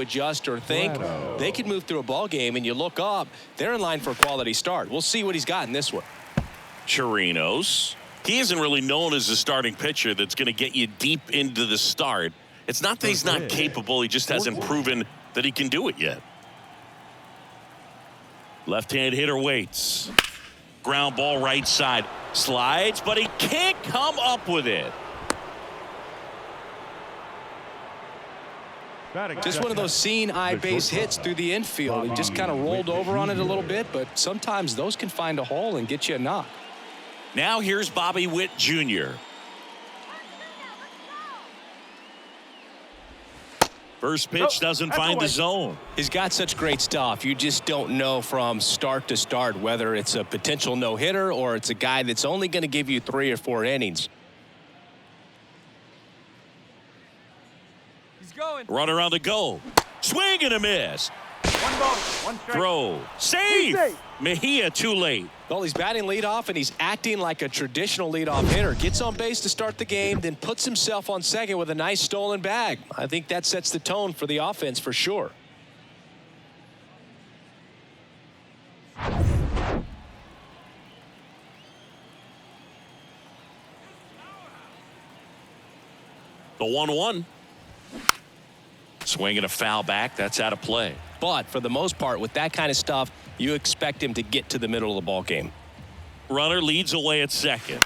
adjust or think, they could move through a ball game, and you look up, they're in line for a quality start. We'll see what he's got in this one. Chirinos. He isn't really known as a starting pitcher that's going to get you deep into the start. It's not that he's not capable. He just hasn't proven that he can do it yet. Left-hand hitter waits. Ground ball right side. Slides, but he can't come up with it. Just one of those seeing eye base hits through the infield. He just kind of rolled over on it a little bit, but sometimes those can find a hole and get you a knock. Now here's Bobby Witt Jr. First pitch doesn't find the zone. He's got such great stuff. You just don't know from start to start whether it's a potential no-hitter or it's a guy that's only going to give you 3 or 4 innings. Runner on the go. Swing and a miss. 1 ball, 1 strike. Throw. Save. Mejia too late. Well, he's batting leadoff, and he's acting like a traditional leadoff hitter. Gets on base to start the game, then puts himself on second with a nice stolen bag. I think that sets the tone for the offense for sure. The 1-1. Swing and a foul back. That's out of play. But for the most part, with that kind of stuff, you expect him to get to the middle of the ball game. Runner leads away at second.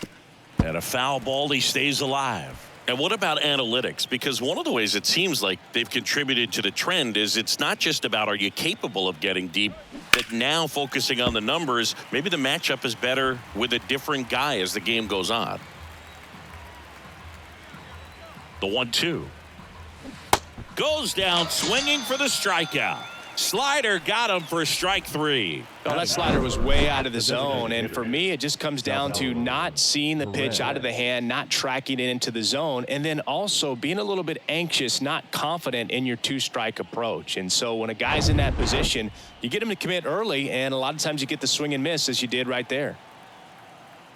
And a foul ball, he stays alive. And what about analytics? Because one of the ways it seems like they've contributed to the trend is it's not just about are you capable of getting deep, but now focusing on the numbers, maybe the matchup is better with a different guy as the game goes on. The 1-2. Goes down swinging for the strikeout. Slider got him for strike 3. Well, that slider was way out of the zone, and for me, it just comes down to not seeing the pitch out of the hand, not tracking it into the zone, and then also being a little bit anxious, not confident in your 2-strike approach. And so when a guy's in that position, you get him to commit early, and a lot of times you get the swing and miss, as you did right there.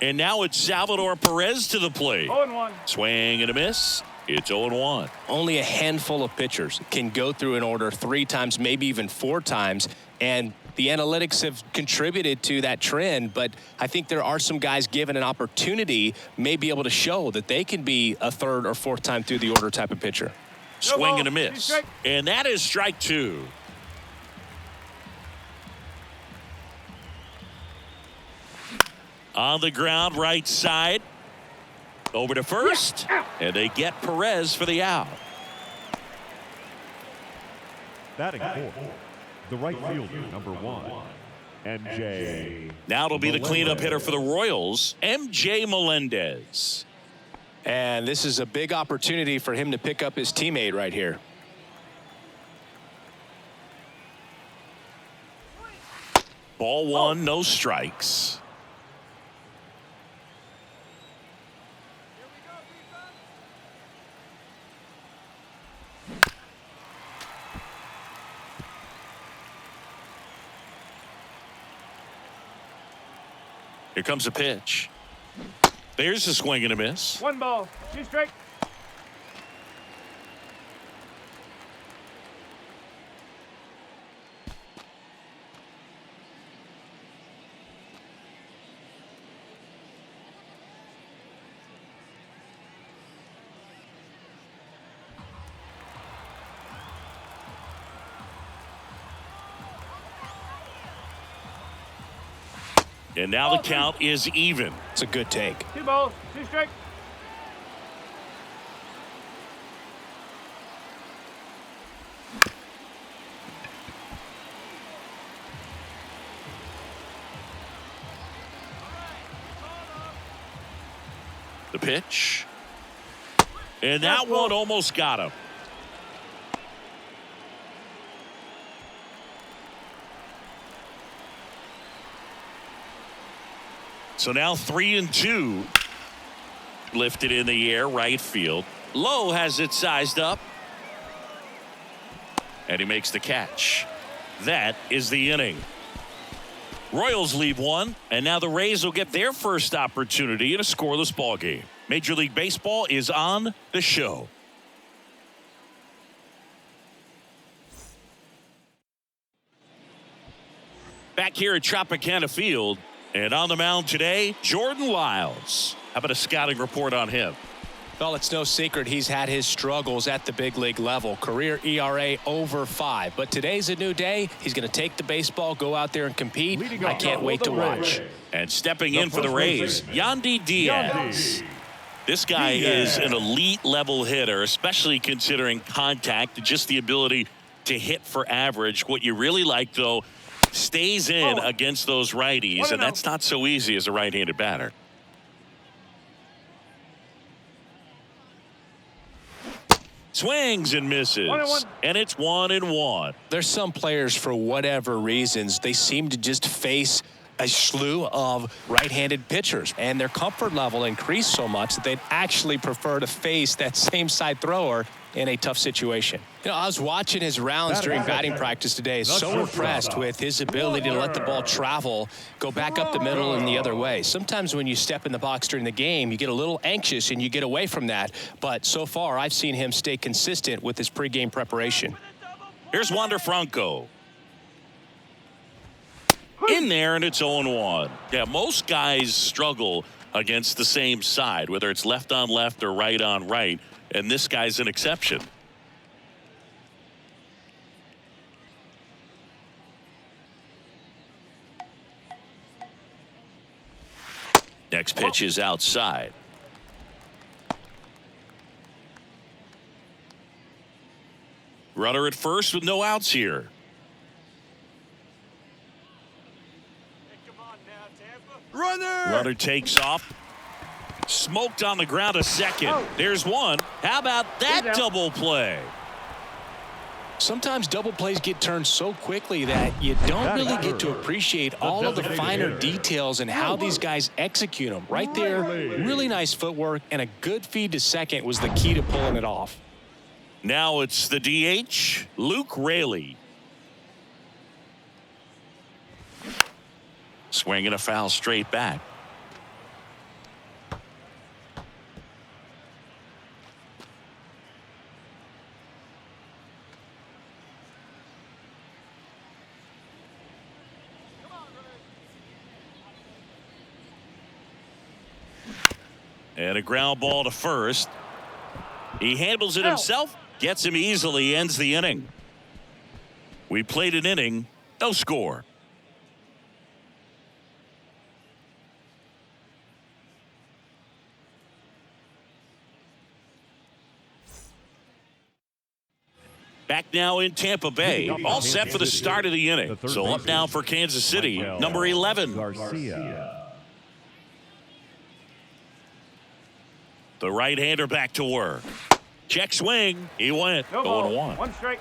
And now it's Salvador Perez to the plate. 0-1. Swing and a miss. It's 0-1. Only a handful of pitchers can go through an order 3 times, maybe even 4 times, and the analytics have contributed to that trend. But I think there are some guys given an opportunity may be able to show that they can be a 3rd or 4th time through the order type of pitcher. Swing and a miss. And that is strike 2. On the ground, right side. Over to first, and they get Perez for the out. Batting fourth, the right fielder, number 1, MJ. Now it'll be the cleanup hitter for the Royals, MJ Melendez. And this is a big opportunity for him to pick up his teammate right here. Ball 1, no strikes. Here comes a pitch. There's a swing and a miss. 1 ball, 2 strike. And now the count is even. It's a good take. 2 balls, 2 strike. The pitch. And that one almost got him. So now 3-2. Lifted in the air, right field. Lowe has it sized up. And he makes the catch. That is the inning. Royals leave 1, and now the Rays will get their first opportunity in a scoreless ball game. Major League Baseball is on the show. Back here at Tropicana Field, and on the mound today, Jordan Lyles. How about a scouting report on him? Well, it's no secret he's had his struggles at the big league level. Career ERA over 5. But today's a new day. He's going to take the baseball, go out there and compete. I can't wait to watch. And stepping in for the Rays, Yandy Diaz. This guy is an elite level hitter, especially considering contact and just the ability to hit for average. What you really like, though, stays in against those righties, and that's not so easy as a right-handed batter. Swings and misses, and it's 1-1. There's some players, for whatever reasons, they seem to just face a slew of right-handed pitchers, and their comfort level increased so much that they'd actually prefer to face that same side thrower in a tough situation. You know, I was watching his rounds during batting practice today. So impressed with his ability to let the ball travel, go back up the middle and the other way. Sometimes when you step in the box during the game, you get a little anxious and you get away from that. But so far, I've seen him stay consistent with his pregame preparation. Here's Wander Franco. In there, and it's 0-1. Yeah, most guys struggle against the same side, whether it's left on left or right on right, and this guy's an exception. Next pitch is outside. Runner at first with no outs here. Runner takes off. Smoked on the ground a second. There's one. How about that double play? Sometimes double plays get turned so quickly that you don't really get to appreciate all of the finer details and how these guys execute them. Right there, really nice footwork, and a good feed to second was the key to pulling it off. Now it's the DH, Luke Raley. Swinging a foul straight back. And a ground ball to first. He handles it himself, gets him easily, ends the inning. We played an inning, no score. Back now in Tampa Bay, all set for the start of the inning. So up now for Kansas City, number 11. Garcia. The right-hander back to work. Check swing. He went 0-1. 1 strike.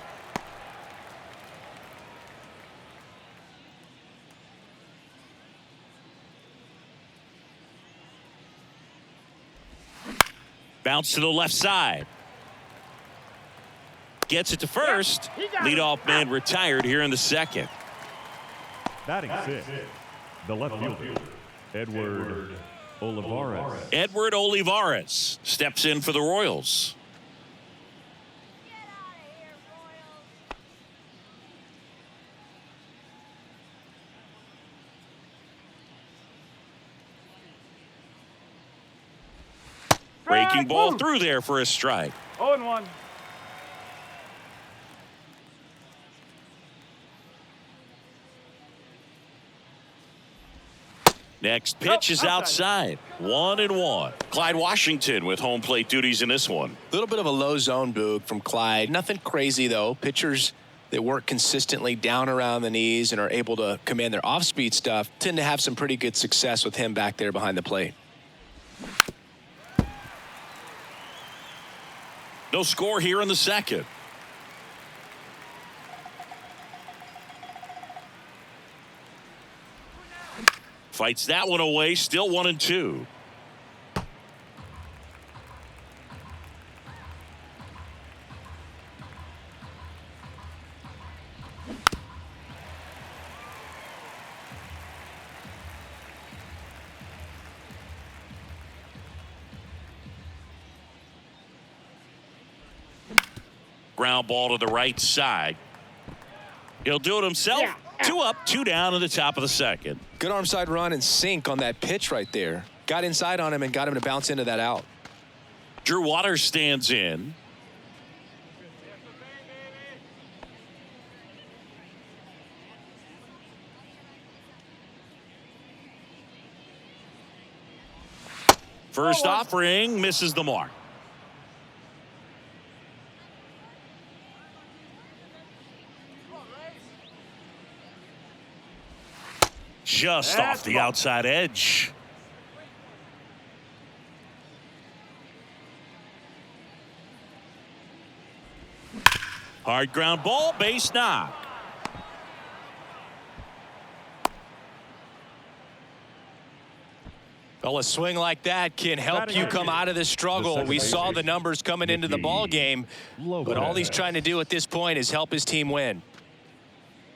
Bounce to the left side. Gets it to first. Leadoff man retired here in the second. Batting 6, the left fielder, Edward Olivares. Edward Olivares steps in for the Royals. Breaking ball through there for a strike. 0-1. Next pitch is outside. 1-1. Clyde Washington with home plate duties in this one. A little bit of a low zone, Boog, from Clyde. Nothing crazy, though. Pitchers that work consistently down around the knees and are able to command their off-speed stuff tend to have some pretty good success with him back there behind the plate. No score here in the second. Fights that one away, still 1-2. Ground ball to the right side. He'll do it himself. 2 up, 2 down in the top of the second. Good arm side run and sink on that pitch right there. Got inside on him and got him to bounce into that out. Drew Waters stands in. First offering misses the mark. Just off the outside edge. Hard ground ball, base knock. Well, a swing like that can help you come out of this struggle. We saw the numbers coming into the ball game, but all he's trying to do at this point is help his team win.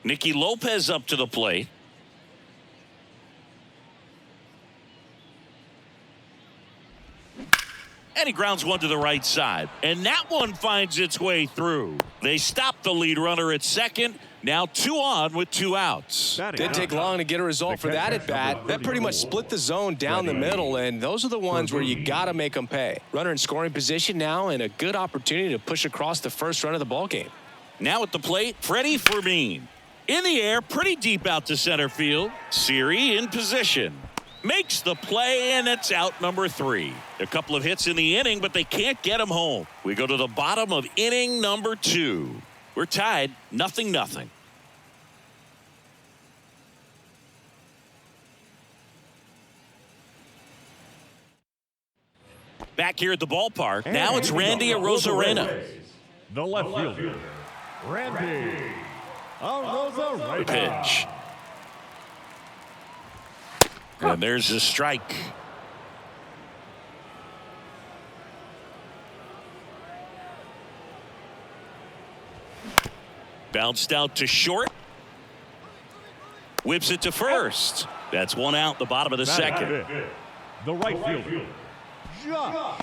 Nicky Lopez up to the plate. And he grounds one to the right side. And that one finds its way through. They stop the lead runner at second. Now 2 on with 2 outs. Didn't take long to get a result for that at bat. That pretty much split the zone down the middle, and those are the ones where you got to make them pay. Runner in scoring position now, and a good opportunity to push across the first run of the ball game. Now at the plate, Freddie Fermin. In the air, pretty deep out to center field. Siri in position. Makes the play, and it's out number 3. A couple of hits in the inning, but they can't get him home. We go to the bottom of inning number 2. We're tied 0-0. Back here at the ballpark, now it's Randy Arozarena. The left fielder, Randy Arozarena. Pitch. And there's a strike. Bounced out to short. Whips it to first. That's 1 out, the bottom of the second. The right fielder, Josh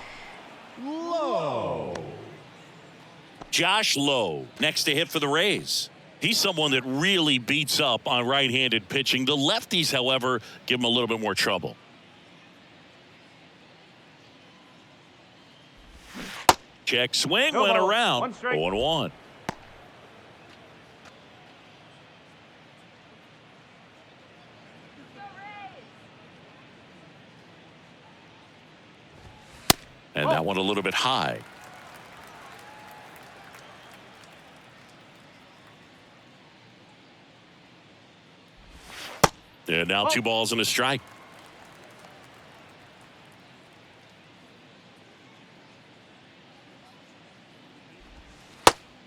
Lowe. Josh Lowe, next to hit for the Rays. He's someone that really beats up on right-handed pitching. The lefties, however, give him a little bit more trouble. Check swing, went around. 0-1. And that one a little bit high. And now 2 balls and a strike.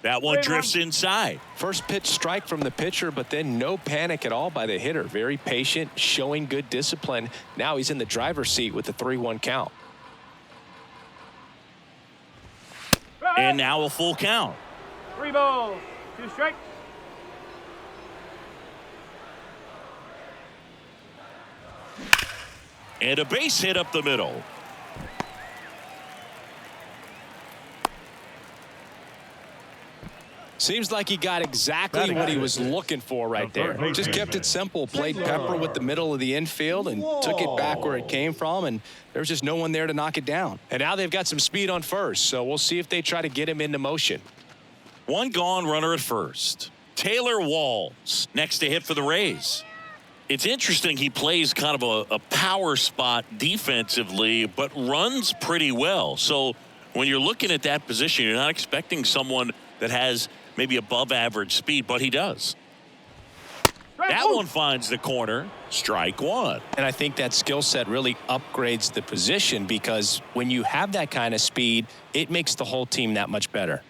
That one drifts inside. First pitch strike from the pitcher, but then no panic at all by the hitter. Very patient, showing good discipline. Now he's in the driver's seat with the 3-1 count. And now a full count. 3 balls, 2 strikes. And a base hit up the middle. Seems like he got exactly what he was looking for right there. Just kept it simple, played pepper with the middle of the infield and took it back where it came from, and there was just no one there to knock it down. And now they've got some speed on first, so we'll see if they try to get him into motion. 1 gone, runner at first. Taylor Walls next to hit for the Rays. It's interesting he plays kind of a power spot defensively, but runs pretty well. So when you're looking at that position, you're not expecting someone that has maybe above average speed, but he does. That one finds the corner. Strike 1. And I think that skill set really upgrades the position, because when you have that kind of speed, it makes the whole team that much better.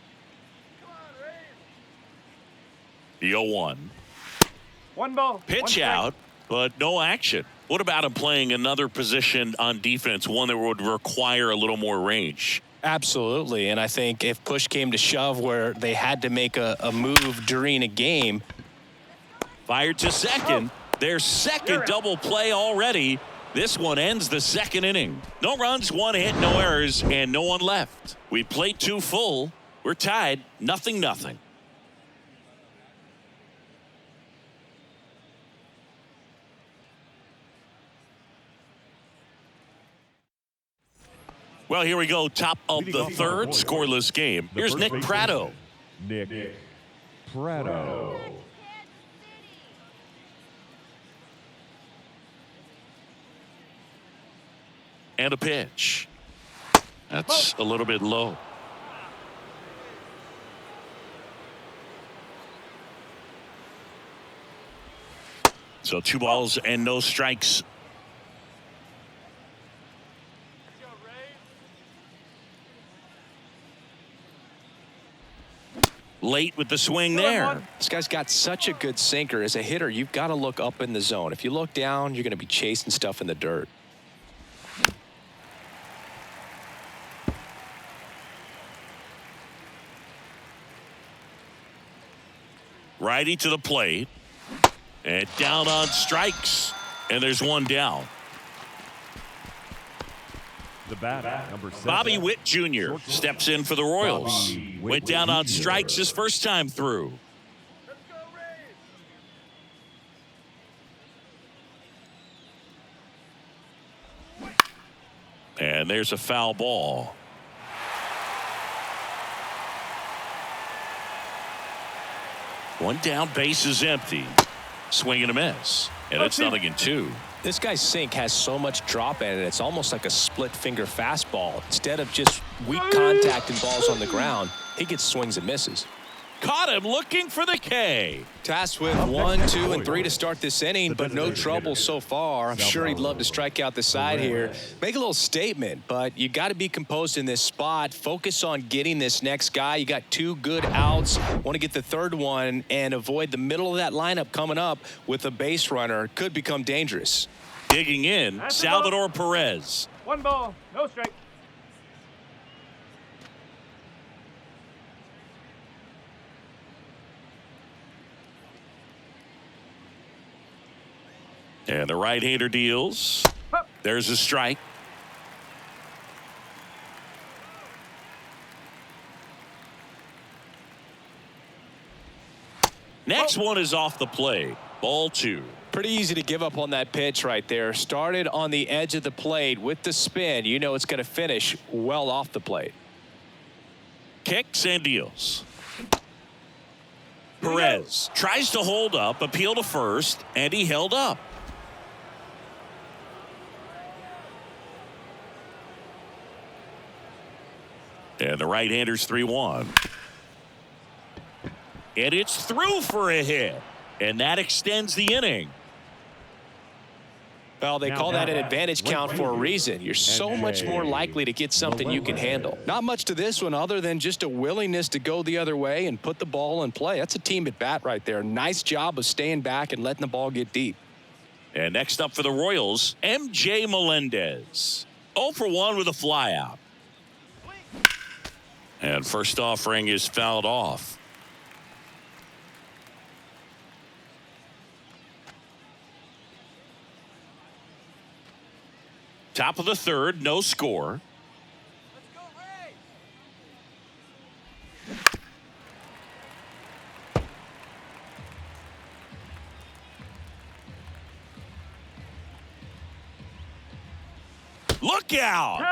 The 0-1. 1 ball. Pitch out, but no action. What about him playing another position on defense, one that would require a little more range? Absolutely, and I think if push came to shove where they had to make a move during a game. Fired to second. Their second double play already. This one ends the second inning. No runs, 1 hit, no errors, and no one left. We played 2 full. We're tied 0-0. Well, here we go. Top of Leading the off third, our Royals, scoreless game. the Here's first Nick baseman, Pratto. Nick Pratto. And a pitch. That's a little bit low. So 2 balls and no strikes. Late with the swing there. This guy's got such a good sinker. As a hitter, you've got to look up in the zone. If you look down, you're going to be chasing stuff in the dirt. Righty to the plate. And down on strikes. And there's one down. The bat, number 7. Bobby Witt Jr. steps in for the Royals. Bobby Went Witt down on Jr. strikes his first time through. And there's a foul ball. One down, base is empty. Swing and a miss. And it's 0-2. This guy's sink has so much drop in it, it's almost like a split finger fastball. Instead of just weak contact and balls on the ground, he gets swings and misses. Caught him looking for the K. Tasked with 1, 2, and 3 to start this inning, but no trouble so far. I'm sure he'd love to strike out the side here. Make a little statement, but you got to be composed in this spot. Focus on getting this next guy. You got 2 good outs. Want to get the third one and avoid the middle of that lineup coming up with a base runner. Could become dangerous. Digging in, Salvador Perez. 1 ball, no strike. And the right-hander deals. There's a strike. Next one is off the plate. Ball 2. Pretty easy to give up on that pitch right there. Started on the edge of the plate with the spin. You know it's going to finish well off the plate. Kicks and deals. Perez tries to hold up, appeal to first, and he held up. And the right-hander's 3-1. And it's through for a hit. And that extends the inning. Well, they call that an advantage count for a reason. You're so much more likely to get something you can handle. Not much to this one other than just a willingness to go the other way and put the ball in play. That's a team at bat right there. Nice job of staying back and letting the ball get deep. And next up for the Royals, M.J. Melendez. 0 for 1 with a flyout. And first offering is fouled off. Top of the third, no score. Look out!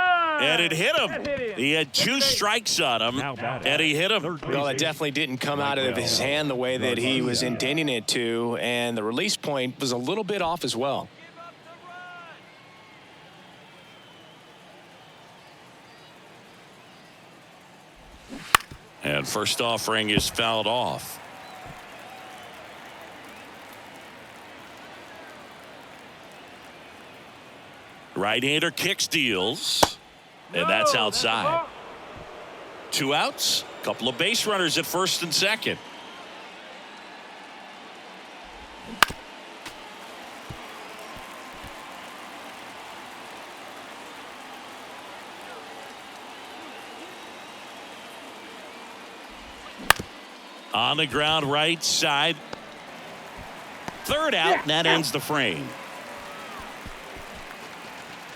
And it hit him. He had 2 strikes on him, and he hit him. Well, it definitely didn't come out of his hand the way that he was intending it to, and the release point was a little bit off as well. And first offering is fouled off. Right-hander kicks, deals, and that's outside. 2 outs, couple of base runners at first and second. On the ground, right side. 3rd out, and that ends the frame.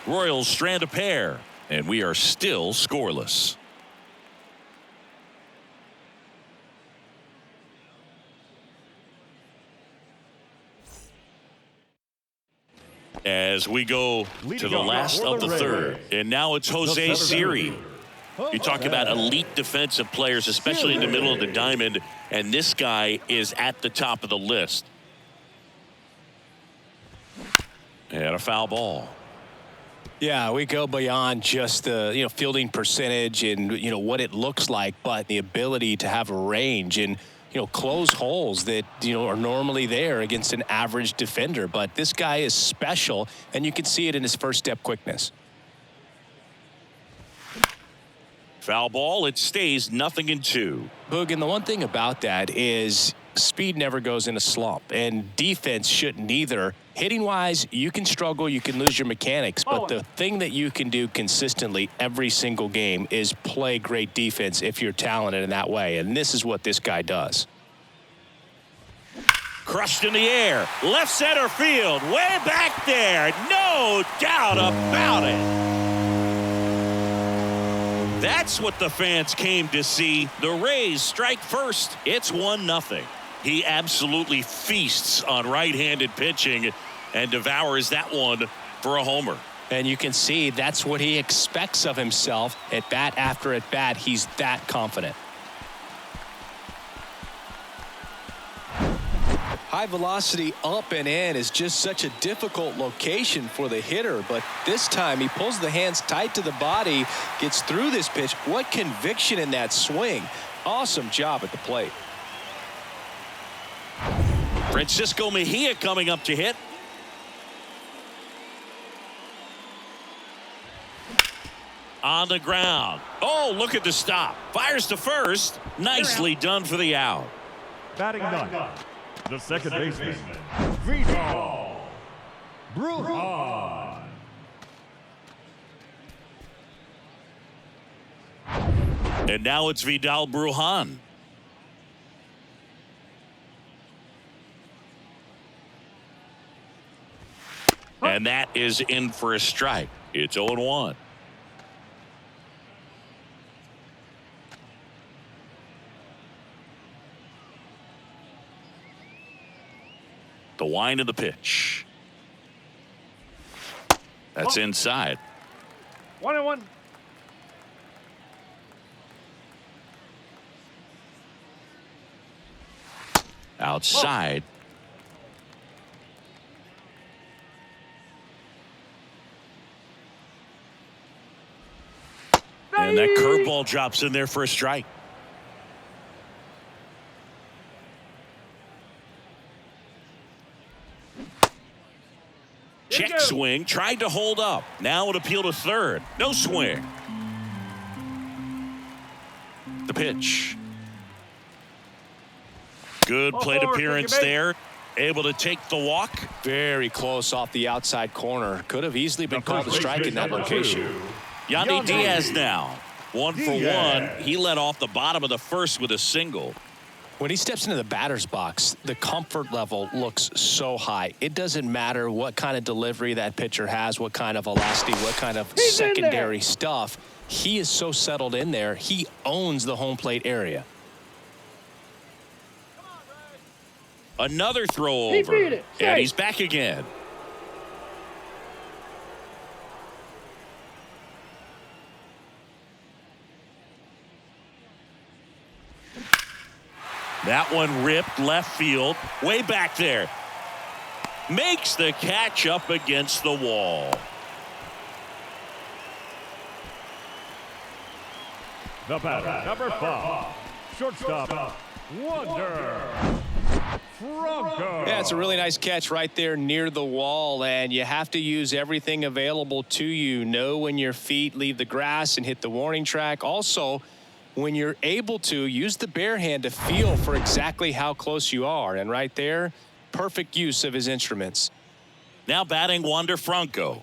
Royals strand a pair, and we are still scoreless. As we go to the last of the third. And now it's Jose Siri. You talk about elite defensive players, especially in the middle of the diamond, and this guy is at the top of the list. And a foul ball. Yeah, we go beyond just the fielding percentage and what it looks like, but the ability to have a range and close holes that are normally there against an average defender. But this guy is special, and you can see it in his first step quickness. Foul ball. It stays 0-2. Boog, and the one thing about that is speed never goes in a slump, and defense shouldn't either. Hitting wise, you can struggle, you can lose your mechanics, but the thing that you can do consistently every single game is play great defense if you're talented in that way, and this is what this guy does. Crushed in the air, left center field, way back there, no doubt about it. That's what the fans came to see. The Rays strike first. It's 1-0. He absolutely feasts on right-handed pitching and devours that one for a homer. And you can see that's what he expects of himself at bat after at bat. He's that confident. High velocity up and in is just such a difficult location for the hitter, but this time he pulls the hands tight to the body, gets through this pitch. What conviction in that swing. Awesome job at the plate. Francisco Mejia coming up to hit. On the ground. Oh, look at the stop. Fires to first. Nicely done for the out. Batting ninth, the second baseman, Vidal Brujan. And now it's Vidal Brujan. And that is in for a strike. It's 0-1. The wind of the pitch. That's inside. 1-1. Outside. And that curveball drops in there for a strike. Check swing, tried to hold up. Now it appeal to third. No swing. The pitch. Good plate appearance there. Able to take the walk. Very close off the outside corner. Could have easily been called a strike in that location. Yandy Diaz now. 1 for 1. He led off the bottom of the first with a single. When he steps into the batter's box, the comfort level looks so high. It doesn't matter what kind of delivery that pitcher has, what kind of velocity, what kind of secondary stuff. He is so settled in there. He owns the home plate area. Another throw over. And he's back again. That one ripped left field, way back there. Makes the catch up against the wall. The batter, number 5, shortstop, Wander Franco. Yeah, it's a really nice catch right there near the wall, and you have to use everything available to you. Know when your feet leave the grass and hit the warning track. Also, when you're able to, use the bare hand to feel for exactly how close you are. And right there, perfect use of his instruments. Now batting Wander Franco.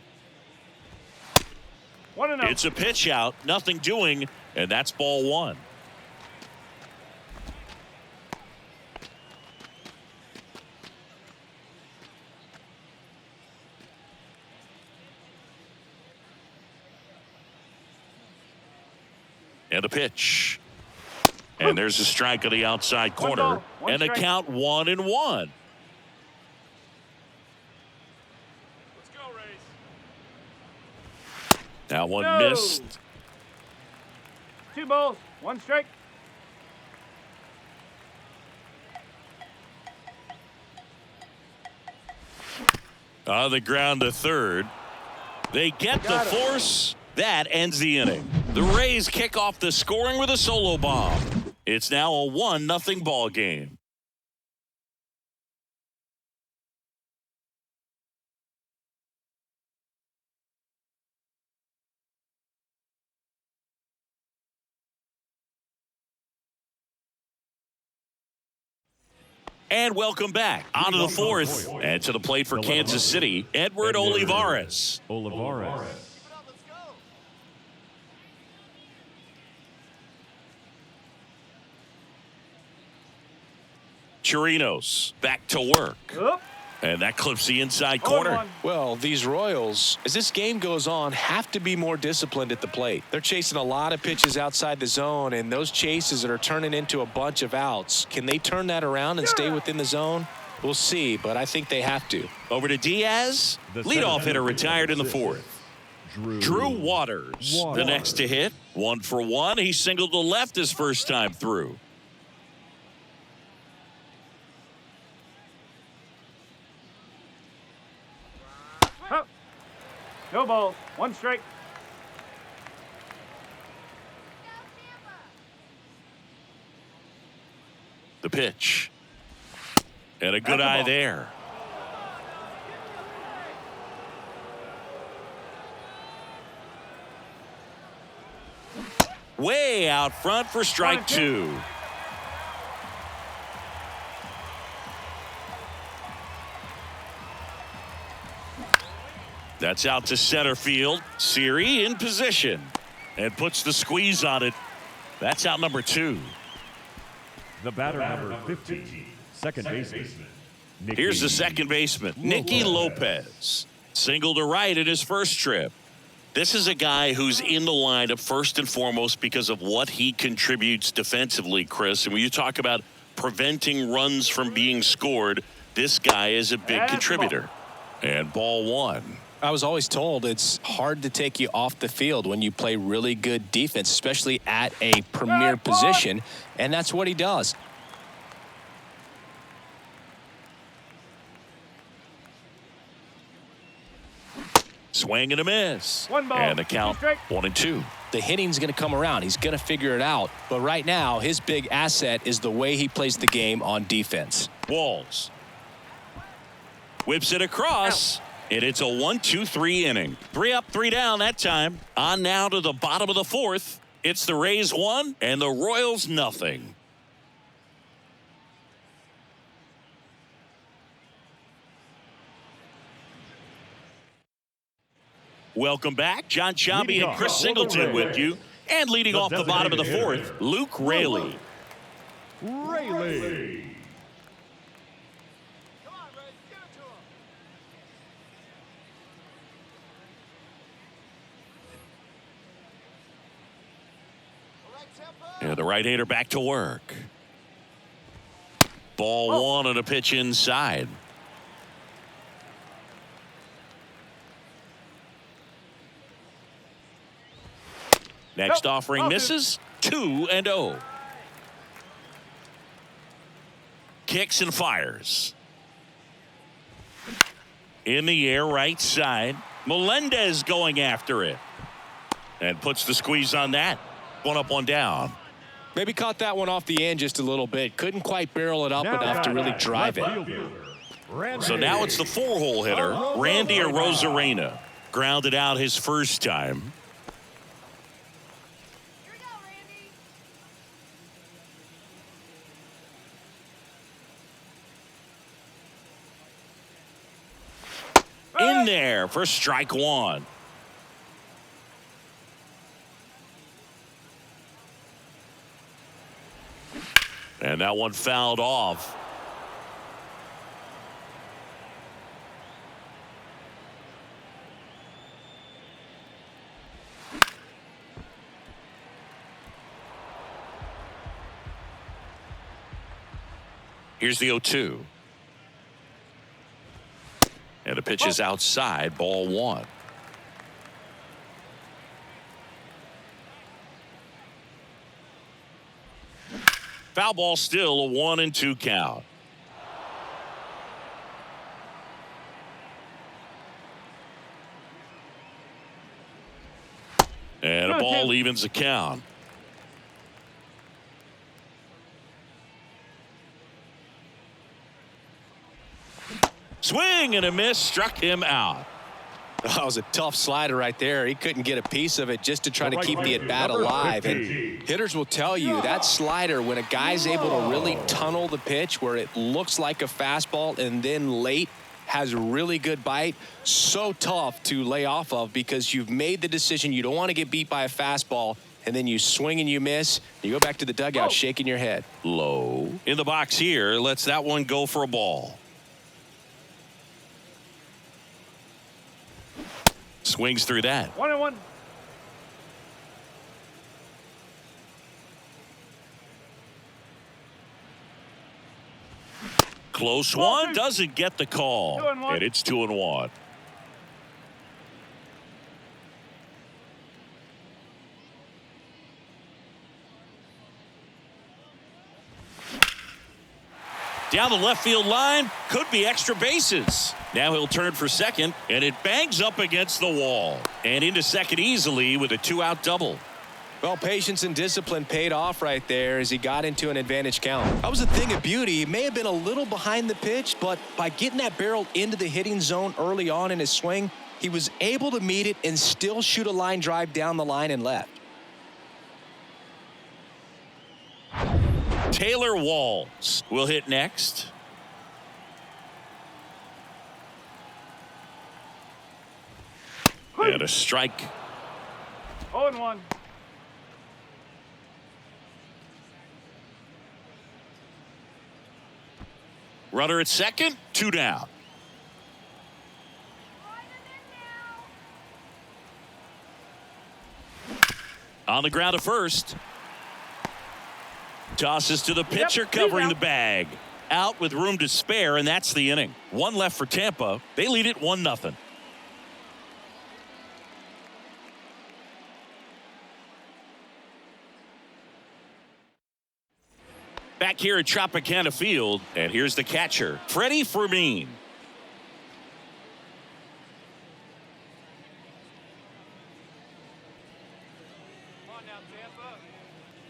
1-0. It's a pitch out, nothing doing, and that's ball 1. And a pitch. And there's a strike on the outside corner. And the count 1-1. That one No. missed. 2 balls, 1 strike. On the ground to third. They get the force. That ends the inning. The Rays kick off the scoring with a solo bomb. It's now a 1-0 ball game. And welcome back. On to the fourth. And to the plate for Kansas City, Edward Olivares. Chirinos back to work. Oop. And that clips the inside corner. Well, these Royals, as this game goes on, have to be more disciplined at the plate. They're chasing a lot of pitches outside the zone, and those chases that are turning into a bunch of outs, can they turn that around and stay within the zone? We'll see, but I think they have to. Over to Diaz. Leadoff hitter retired in the fourth. Drew Waters, the next to hit. 1 for 1. He singled to left his first time through. No balls, 1 strike. The pitch. And a good eye there. Way out front for strike 2. That's out to center field. Siri in position and puts the squeeze on it. That's out number 2. The batter, number 15, second baseman. Here's the second baseman, Nicky Lopez. Single to right in his first trip. This is a guy who's in the lineup first and foremost because of what he contributes defensively, Chris. And when you talk about preventing runs from being scored, this guy is a big contributor. And ball 1. I was always told it's hard to take you off the field when you play really good defense, especially at a premier position, and that's what he does. Swing and a miss. 1 ball. And the count 1-2. The hitting's going to come around. He's going to figure it out. But right now, his big asset is the way he plays the game on defense. Walls. Whips it across. And it's a 1-2-3 inning. 3 up, 3 down that time. On now to the bottom of the fourth. It's the Rays 1 and the Royals nothing. Welcome back. John Sciambi and Chris Singleton with you. And leading off the bottom of the fourth, Luke Raley. And the right-hander back to work. Ball 1 on a pitch inside. Next offering misses. 2-0. Kicks and fires. In the air, right side. Melendez going after it. And puts the squeeze on that. 1 up, 1 down. Maybe caught that one off the end just a little bit. Couldn't quite barrel it up enough to really drive it. So now it's the 4-hole hitter, Randy Arozarena. Grounded out his first time. In there for strike 1. And that one fouled off. Here's the 0-2. And the pitch is outside, ball 1. Foul ball, still a 1-2 count. And a ball evens the count. Swing and a miss, struck him out. That was a tough slider right there. He couldn't get a piece of it just to try to keep the at-bat alive. And hitters will tell you that slider, when a guy's able to really tunnel the pitch where it looks like a fastball and then late has really good bite, so tough to lay off of because you've made the decision you don't want to get beat by a fastball, and then you swing and you miss. You go back to the dugout shaking your head. Low in the box here, lets that one go for a ball. Swings through that. 1-1. Close one, doesn't get the call. 2-1. And it's 2-1. Down the left field line, could be extra bases. Now he'll turn for second, and it bangs up against the wall. And into second easily with a 2-out double. Well, patience and discipline paid off right there as he got into an advantage count. That was a thing of beauty. He may have been a little behind the pitch, but by getting that barrel into the hitting zone early on in his swing, he was able to meet it and still shoot a line drive down the line and left. Taylor Walls will hit next. And a strike. 0-1. Runner at second, 2 down. On the ground at first. Tosses to the pitcher, covering the bag. Out with room to spare, and that's the inning. One left for Tampa. They lead it 1-0. Back here at Tropicana Field, and here's the catcher, Freddie Fermin.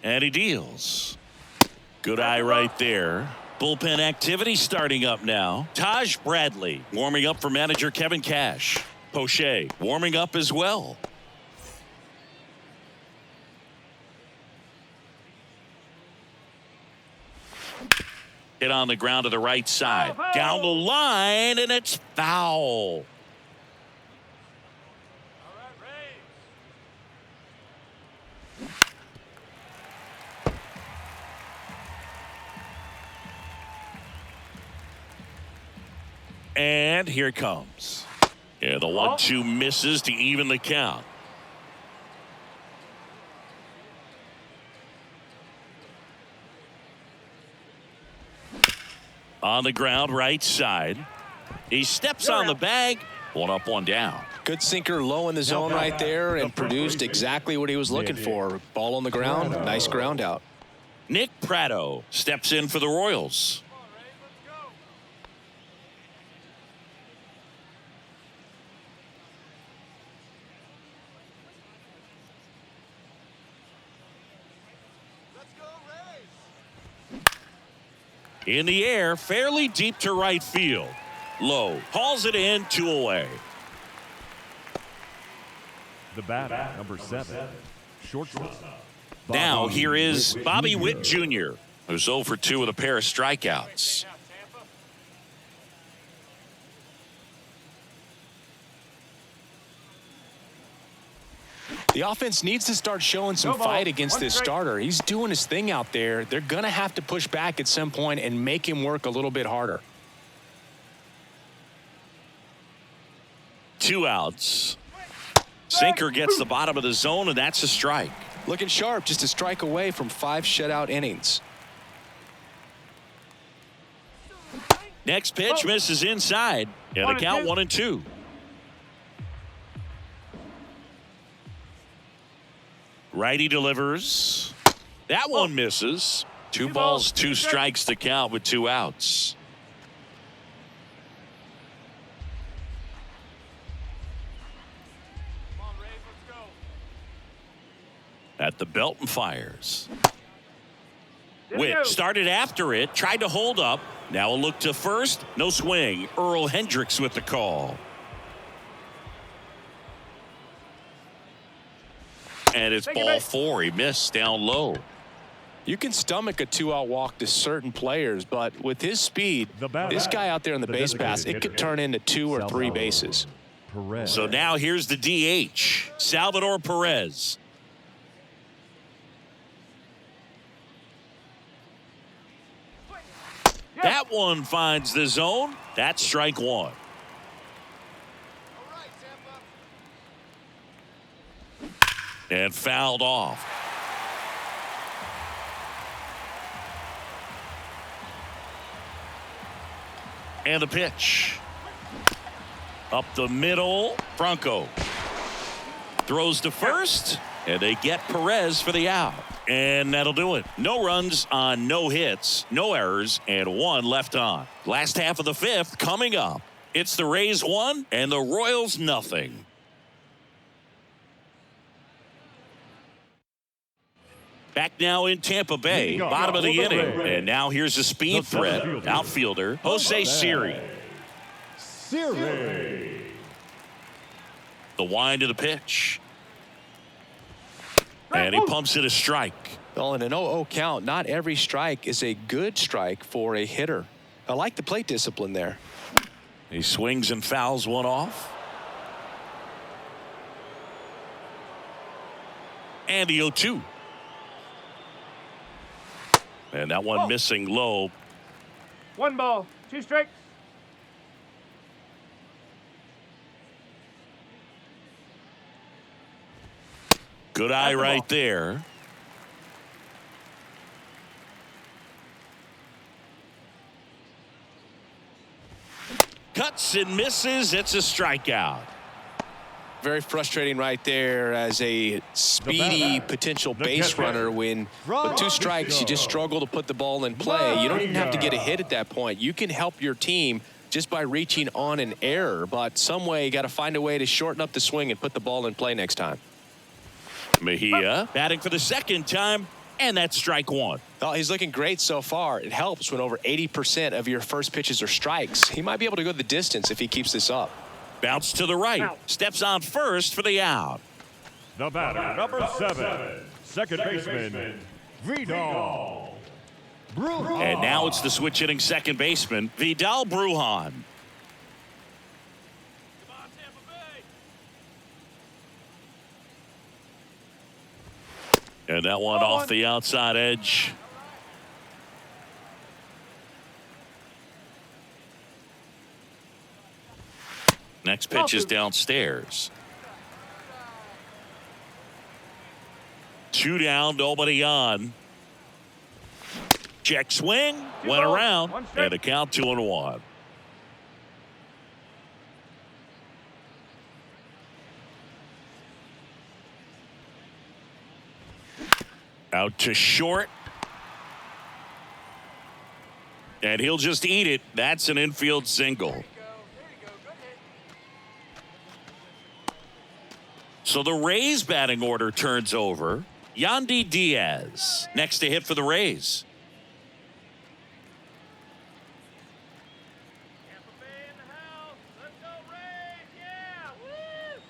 And he deals. Good eye right there. Bullpen activity starting up now. Taj Bradley warming up for manager Kevin Cash. Poche warming up as well. Hit on the ground to the right side. Down the line, and it's foul. And here it comes. Yeah, the 1-2 misses to even the count. On the ground, right side. He steps on the bag. 1 up, 1 down. Good sinker low in the zone right there and produced exactly what he was looking for. Ball on the ground, nice ground out. Nick Pratto steps in for the Royals. In the air, fairly deep to right field. Low hauls it in, 2 away. The batter, number 7, shortstop. Now here is Bobby Witt Jr., who's 0 for 2 with a pair of strikeouts. The offense needs to start showing some fight against this starter. He's doing his thing out there. They're going to have to push back at some point and make him work a little bit harder. 2 outs. Sinker gets the bottom of the zone, and that's a strike. Looking sharp, just a strike away from 5 shutout innings. Next pitch misses inside, and the count 1-2. Righty delivers. That one misses. Two balls, two strikes to count with 2 outs. Come on, Rays, let's go. At the belt and fires. There we go. Witt started after it, tried to hold up. Now a look to first. No swing. Earl Hendricks with the call. And it's ball 4. He missed down low. You can stomach a 2-out walk to certain players, but with his speed, this guy out there on the base pass, it could turn into 2 or 3 bases. So now here's the DH, Salvador Perez. That one finds the zone. That's strike 1. All right, Tampa. And fouled off. And the pitch. Up the middle. Franco throws to first, and they get Perez for the out. And that'll do it. No runs on no hits, no errors, and 1 left on. Last half of the 5th coming up. It's the Rays 1 and the Royals nothing. Back now in Tampa Bay, bottom of the inning. And now here's a speed threat. Outfielder, Jose Siri. The wind of the pitch. And he pumps it a strike. Well, in an 0-0 count, not every strike is a good strike for a hitter. I like the plate discipline there. He swings and fouls one off. And the 0-2. And that one missing low. 1 ball, 2 strikes. Good eye right there. Cuts and misses. It's a strikeout. Very frustrating right there as a speedy potential base runner. When with 2 strikes, you just struggle to put the ball in play. You don't even have to get a hit at that point. You can help your team just by reaching on an error, but some way you got to find a way to shorten up the swing and put the ball in play next time. Mejia batting for the 2nd time, and that's strike 1. Well, he's looking great so far. It helps when over 80% of your first pitches are strikes. He might be able to go the distance if he keeps this up. Bounce to the right. Steps on first for the out. The batter, number 7, second baseman, Vidal. And now it's the switch hitting second baseman, Vidal Brujan. And that one off the outside edge. Next pitch is downstairs. 2 down, nobody on. Check swing, went around, and a count 2-1. Out to short. And he'll just eat it. That's an infield single. So the Rays batting order turns over. Yandy Diaz next to hit for the Rays. Tampa Bay in the house. Let's go, Rays. Yeah. Woo!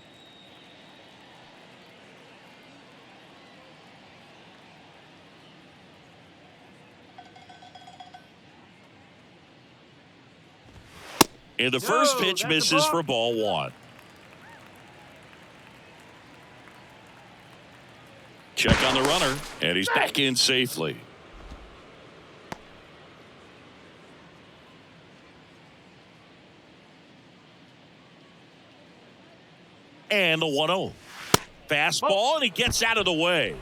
And the first pitch misses for ball 1. Check on the runner, and he's back in safely. And the 1-0. Fastball, and he gets out of the way.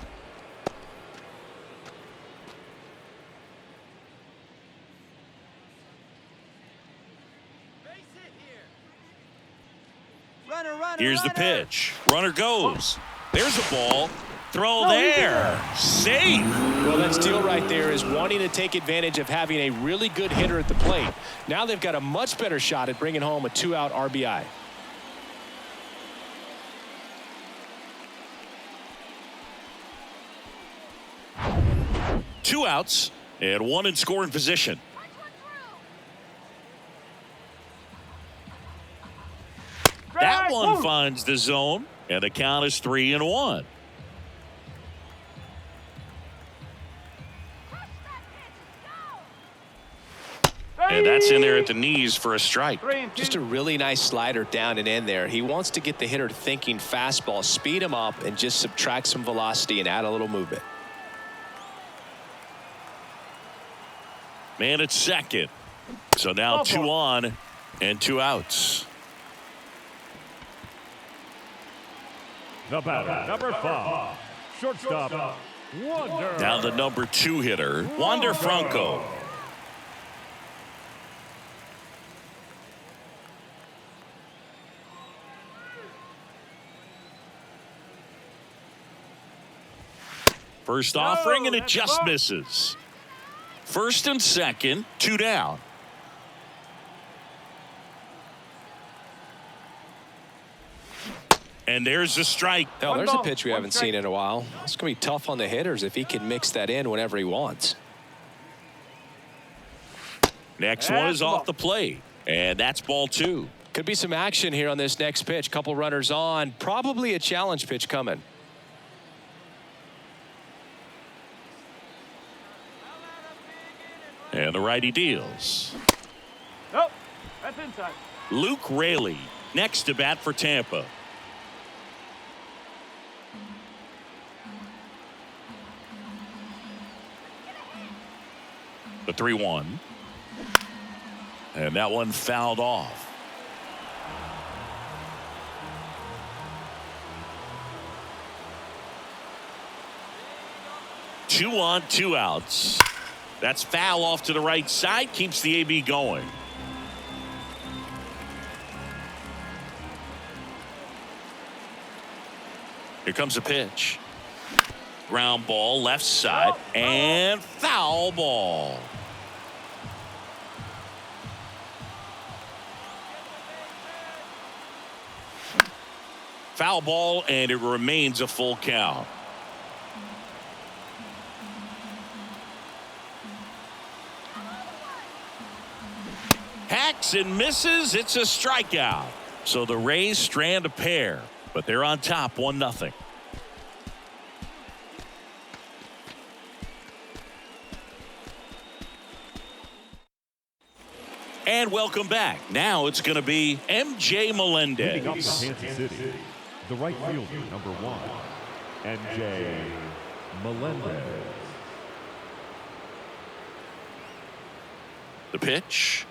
Here's the pitch. Runner goes. There's a ball. throw there. Safe. Well, that steal right there is wanting to take advantage of having a really good hitter at the plate. Now they've got a much better shot at bringing home a 2-out RBI. Two outs and one in scoring position. That one finds the zone, and the count is 3-1. And that's in there at the knees for a strike. Just a really nice slider down and in there. He wants to get the hitter thinking fastball, speed him up, and just subtract some velocity and add a little movement. Man at second. So now 2 on and 2 outs. The batter, number 5, shortstop, Wander. Now the number 2 hitter, Wander Franco. First offering, and it just misses. First and second, 2 down. And there's the strike. Oh, there's a pitch we haven't seen in a while. It's going to be tough on the hitters if he can mix that in whenever he wants. Next one is off the plate, and that's ball 2. Could be some action here on this next pitch. Couple runners on. Probably a challenge pitch coming. And the righty deals. Nope, that's inside. Luke Raley next to bat for Tampa. The 3-1. And that one fouled off. Two on, 2 outs. That's foul off to the right side. Keeps the AB going. Here comes a pitch. Ground ball left side and foul ball. Foul ball, and it remains a full count. Hacks and misses. It's a strikeout. So the Rays strand a pair, but they're on top 1-0. And welcome back. Now it's going to be MJ Leading up to Melendez. Kansas City, the right fielder, number 1, MJ Melendez. The pitch.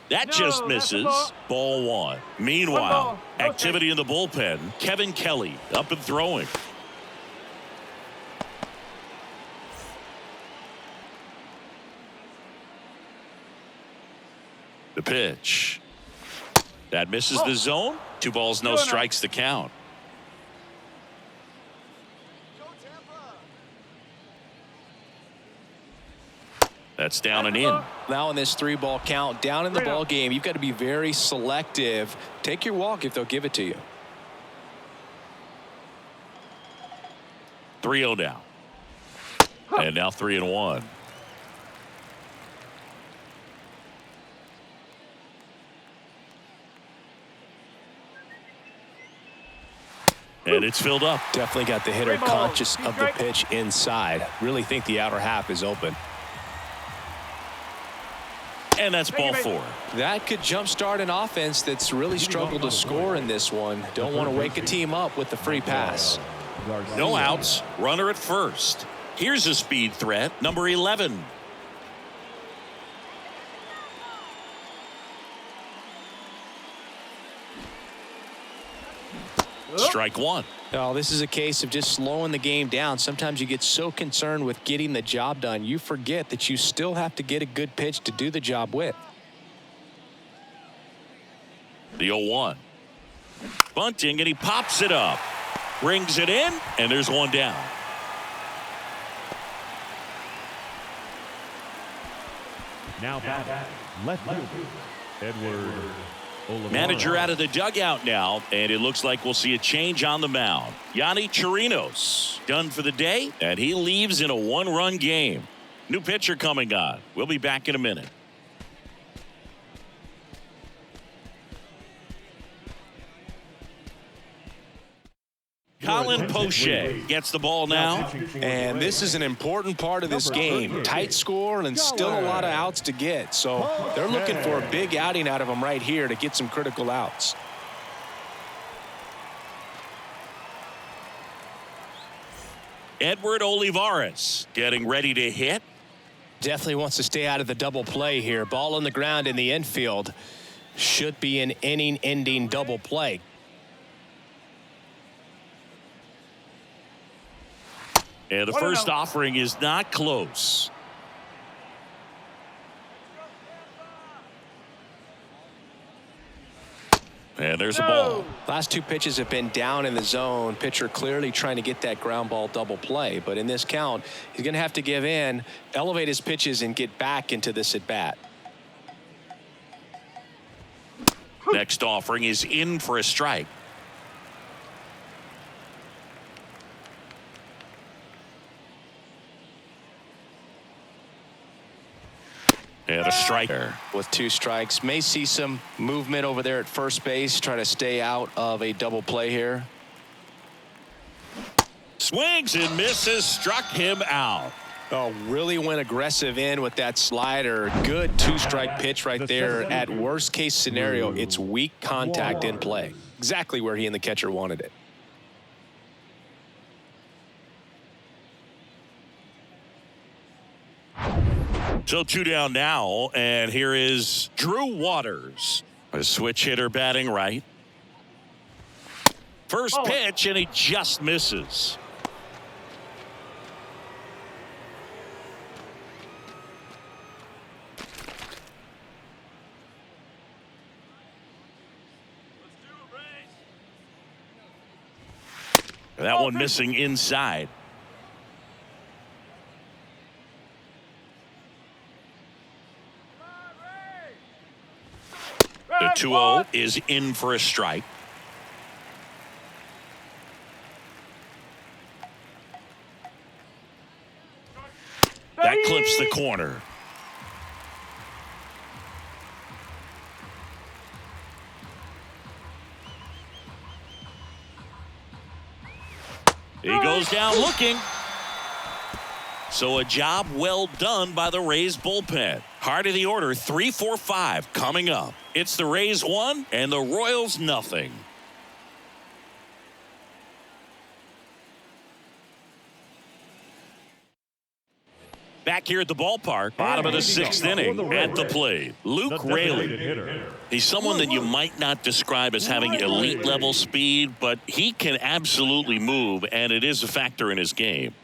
That just misses. Ball 1. Meanwhile, activity in the bullpen. Kevin Kelly up and throwing. The pitch. That misses the zone. 2 balls, no strikes to count. That's down and in. Now in this 3-ball count, down in the ball game, you've got to be very selective. Take your walk if they'll give it to you. 3-0 now. And now 3-1. And it's filled up. Definitely got the hitter conscious of the pitch inside. Really think the outer half is open. And that's ball 4. That could jumpstart an offense that's really struggled to score in this one. Don't want to wake a team up with the free pass. No outs. Runner at first. Here's a speed threat. Number 11. Strike 1. Oh, this is a case of just slowing the game down. Sometimes you get so concerned with getting the job done, you forget that you still have to get a good pitch to do the job with. The 0-1. Bunting, and he pops it up. Brings it in, and there's one down. Now batting, left fielder, Edward Olivares. Manager out of the dugout now, and it looks like we'll see a change on the mound. Yanni Chirinos done for the day, and he leaves in a one-run game. New pitcher coming on. We'll be back in a minute. Colin Poche gets the ball now. And this is an important part of this game. Tight score and still a lot of outs to get. So they're looking for a big outing out of him right here to get some critical outs. Edward Olivares getting ready to hit. Definitely wants to stay out of the double play here. Ball on the ground in the infield. Should be an inning-ending double play. And the first offering is not close. And there's a ball. Last two pitches have been down in the zone. Pitcher clearly trying to get that ground ball double play. But in this count, he's going to have to give in, elevate his pitches, and get back into this at bat. Next offering is in for a strike. And a striker. With two strikes, may see some movement over there at first base, try to stay out of a double play here. Swings and misses, struck him out. Oh, really went aggressive in with that slider. Good two-strike pitch right there. At worst case scenario, it's weak contact in play. Exactly where he and the catcher wanted it. So two down now, and here is Drew Waters, a switch hitter batting right. First pitch, and he just misses. That one missing inside. The 2-0 is in for a strike. That clips the corner. He goes down looking. So a job well done by the Rays bullpen. Heart of the order, 3-4-5 coming up. It's the Rays 1 and the Royals nothing. Back here at the ballpark, bottom of the sixth inning, at the plate, Luke Raley. He's someone that you might not describe as having elite level speed, but he can absolutely move, and it is a factor in his game.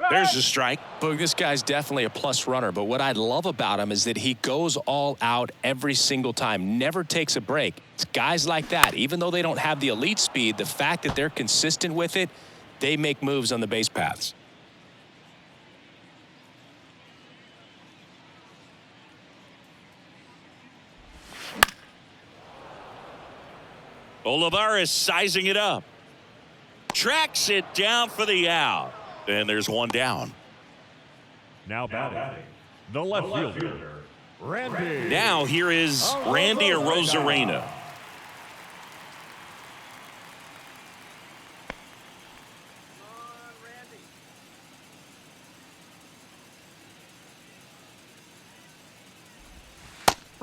There's a strike. But this guy's definitely a plus runner. But what I love about him is that he goes all out every single time, never takes a break. It's guys like that, even though they don't have the elite speed, the fact that they're consistent with it, they make moves on the base paths. Olivares sizing it up. Tracks it down for the out. And there's one down. Now batting, the left fielder, Randy. Now here is Randy Arozarena.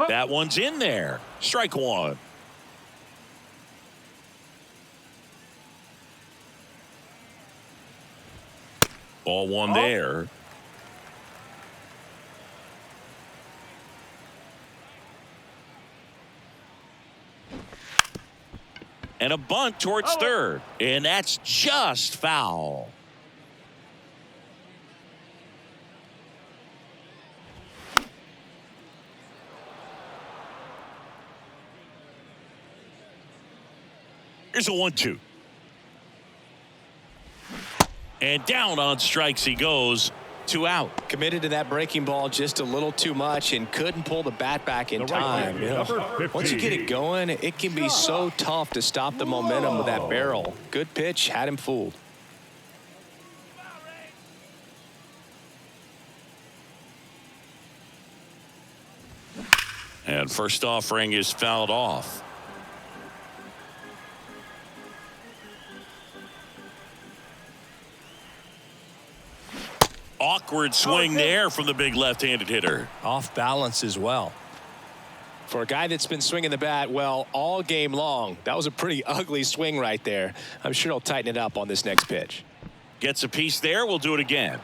That one's in there. Strike one. Ball one there. And a bunt towards third. And that's just foul. Here's a 1-2. And down on strikes he goes. 2 out. Committed to that breaking ball just a little too much and couldn't pull the bat back in time. You know, once you get it going, it can be so tough to stop the momentum of that barrel. Good pitch, had him fooled. And first offering is fouled off. Awkward swing there from the big left-handed hitter. Off balance as well. For a guy that's been swinging the bat, well, all game long, that was a pretty ugly swing right there. I'm sure he'll tighten it up on this next pitch. Gets a piece there. We'll do it again.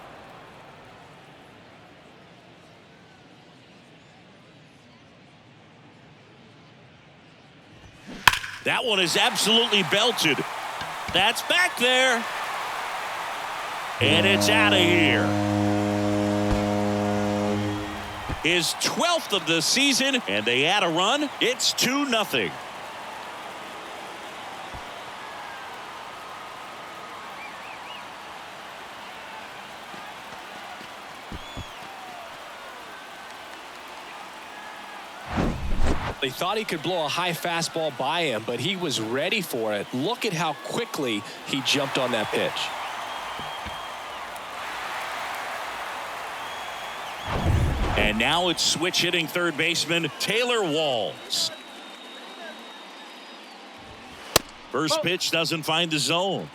That one is absolutely belted. That's back there. And it's out of here. His 12th of the season, and they add a run. It's 2-0. They thought he could blow a high fastball by him, but he was ready for it. Look at how quickly he jumped on that pitch. And now it's switch hitting third baseman Taylor Walls. First pitch doesn't find the zone.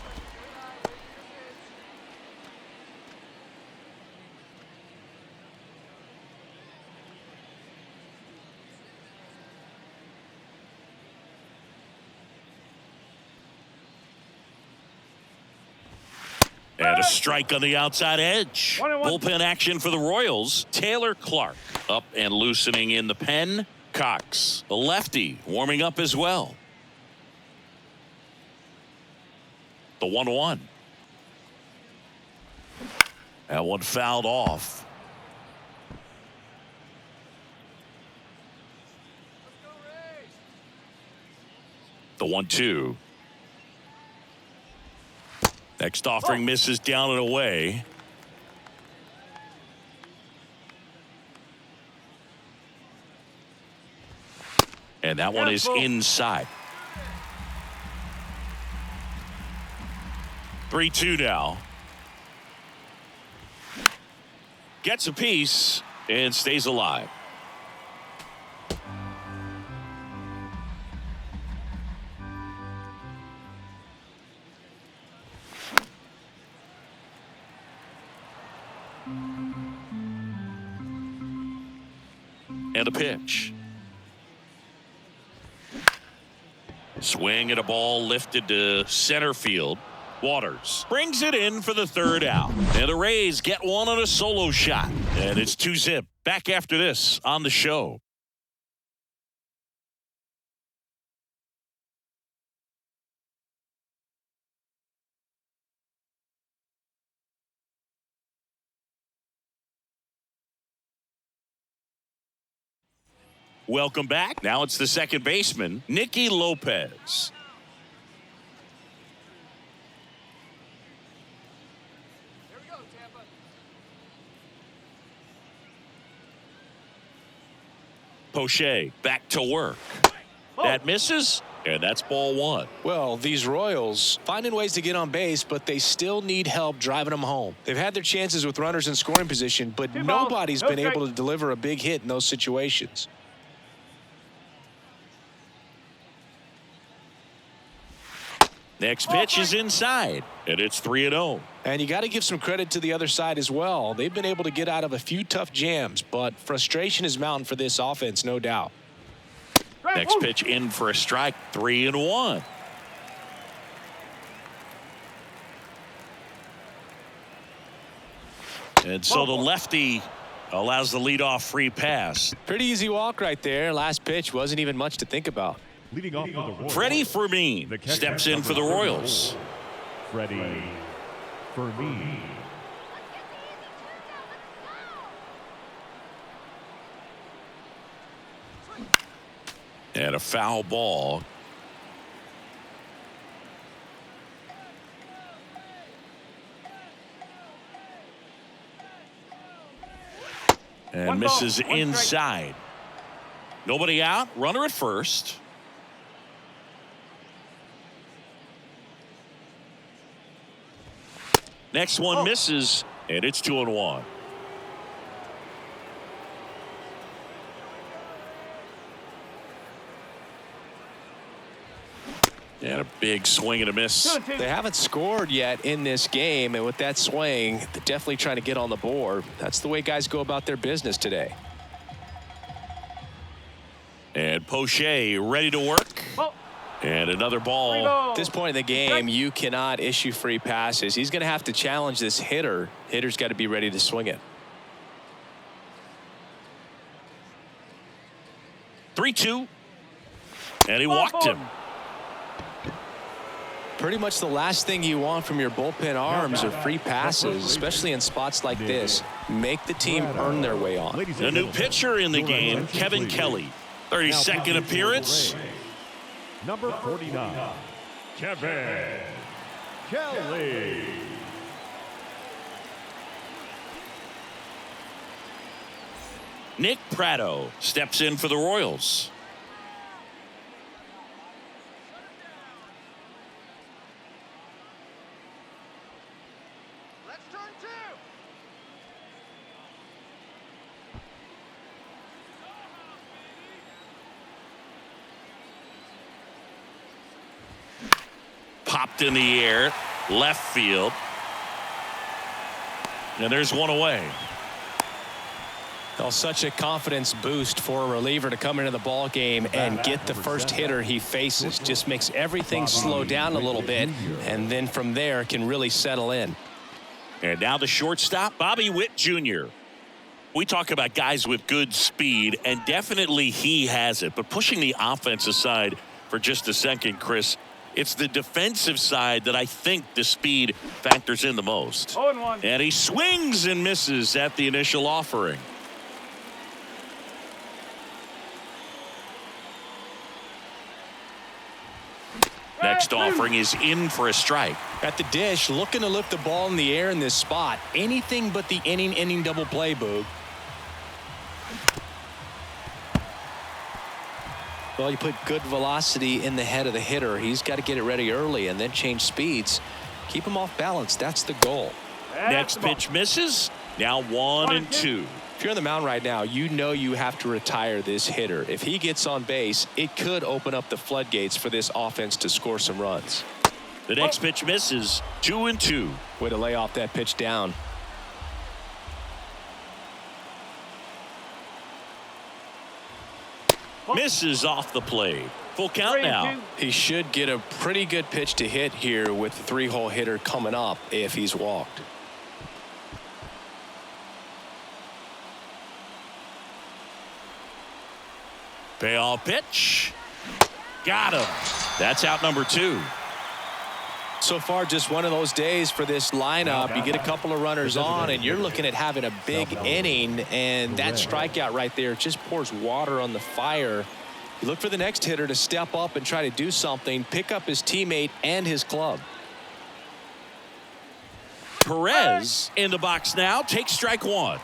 And a strike on the outside edge. Bullpen action for the Royals. Taylor Clark up and loosening in the pen. Cox, the lefty, warming up as well. The 1-1. That one fouled off. The 1-2. Next offering misses down and away. And that one is inside. 3-2 now. Gets a piece and stays alive. And a pitch. Swing at a ball lifted to center field. Waters brings it in for the third out. And the Rays get one on a solo shot. And it's 2-zip. Back after this on the show. Welcome back. Now it's the second baseman, Nicky Lopez. Here we go, Tampa. Poche back to work. That misses, and that's ball 1. Well, these Royals finding ways to get on base, but they still need help driving them home. They've had their chances with runners in scoring position, but nobody's been able to deliver a big hit in those situations. Next pitch is inside, and it's 3-0. And you got to give some credit to the other side as well. They've been able to get out of a few tough jams, but frustration is mounting for this offense, no doubt. Next pitch in for a strike, 3-1. And so the lefty allows the leadoff free pass. Pretty easy walk right there. Last pitch wasn't even much to think about. Leading off for the Royals, Freddie Fermin steps in for the Royals. Freddie Fermin. And a foul ball. And One ball, misses one strike. inside. Nobody out. Runner at first. Next one misses, and it's 2-1. And a big swing and a miss. They haven't scored yet in this game, and with that swing, they're definitely trying to get on the board. That's the way guys go about their business today. And Poche ready to work. Ball. And another ball. At this point in the game, you cannot issue free passes. He's going to have to challenge this hitter. Hitter's got to be ready to swing it. 3-2. And he walked him. Pretty much the last thing you want from your bullpen arms are free passes, especially in spots like this. Make the team earn their way on. A new pitcher in the game, Kevin Kelly. 32nd appearance. Number 49, Kevin Kelly. Nick Pratto steps in for the Royals. Let's turn two. Popped in the air, left field. And there's one away. Well, such a confidence boost for a reliever to come into the ball game and get the first hitter he faces. Just makes everything slow down a little bit, and then from there can really settle in. And now the shortstop, Bobby Witt Jr. We talk about guys with good speed, and definitely he has it. But pushing the offense aside for just a second, Chris, it's the defensive side that I think the speed factors in the most. 0-1. And he swings and misses at the initial offering. Next offering is in for a strike. At the dish, looking to lift the ball in the air in this spot. Anything but the inning double play, Boog. Well, you put good velocity in the head of the hitter. He's got to get it ready early and then change speeds. Keep him off balance. That's the goal. Next pitch misses. Now 1-2. If you're on the mound right now, you know you have to retire this hitter. If he gets on base, it could open up the floodgates for this offense to score some runs. The next pitch misses. 2-2. Way to lay off that pitch down. Misses off the plate. Full count now. He should get a pretty good pitch to hit here with the three-hole hitter coming up if he's walked. Payoff pitch. Got him. That's out number 2. So far, just one of those days for this lineup. You get a couple of runners on, and you're looking at having a big inning, and that strikeout right there just pours water on the fire. You look for the next hitter to step up and try to do something, pick up his teammate and his club. Perez in the box now. Takes strike 1.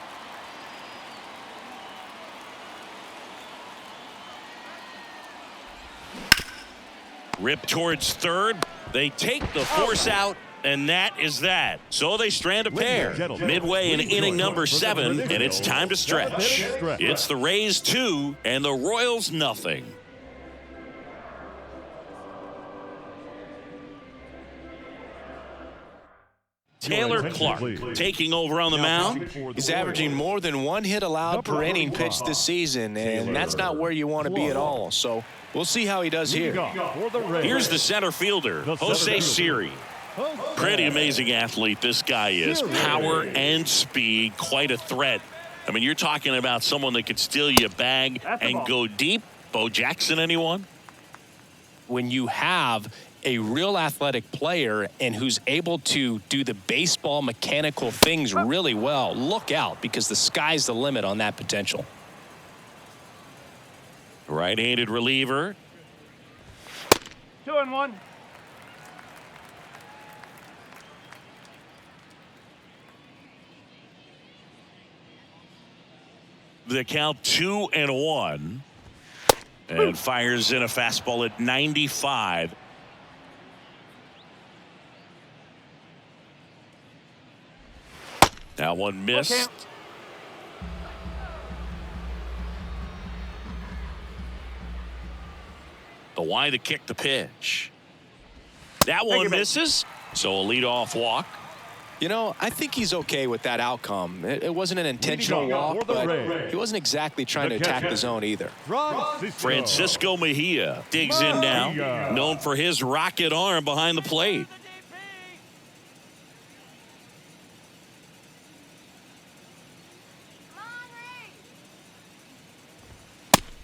Rip towards third. They take the force out, and that is that. So they strand a pair. Midway in inning number 7, and it's time to stretch. It's the Rays 2 and the Royals nothing. Taylor Clark taking over on the mound. He's averaging more than one hit allowed per inning pitched this season, and that's not where you want to be at all. So we'll see how he does here. Here's the center fielder, Jose Siri. Pretty amazing athlete this guy is. Power and speed, quite a threat. I mean, you're talking about someone that could steal you a bag and go deep. Bo Jackson, anyone? When you have a real athletic player and who's able to do the baseball mechanical things really well, look out, because the sky's the limit on that potential. Right-handed reliever. 2-1. The count 2-1. And fires in a fastball at 95. That one missed. The wide to kick the pitch. That one misses. So a leadoff walk. You know, I think he's okay with that outcome. It wasn't an intentional walk, but he wasn't exactly trying to attack the zone either. Francisco Mejia digs in now, known for his rocket arm behind the plate.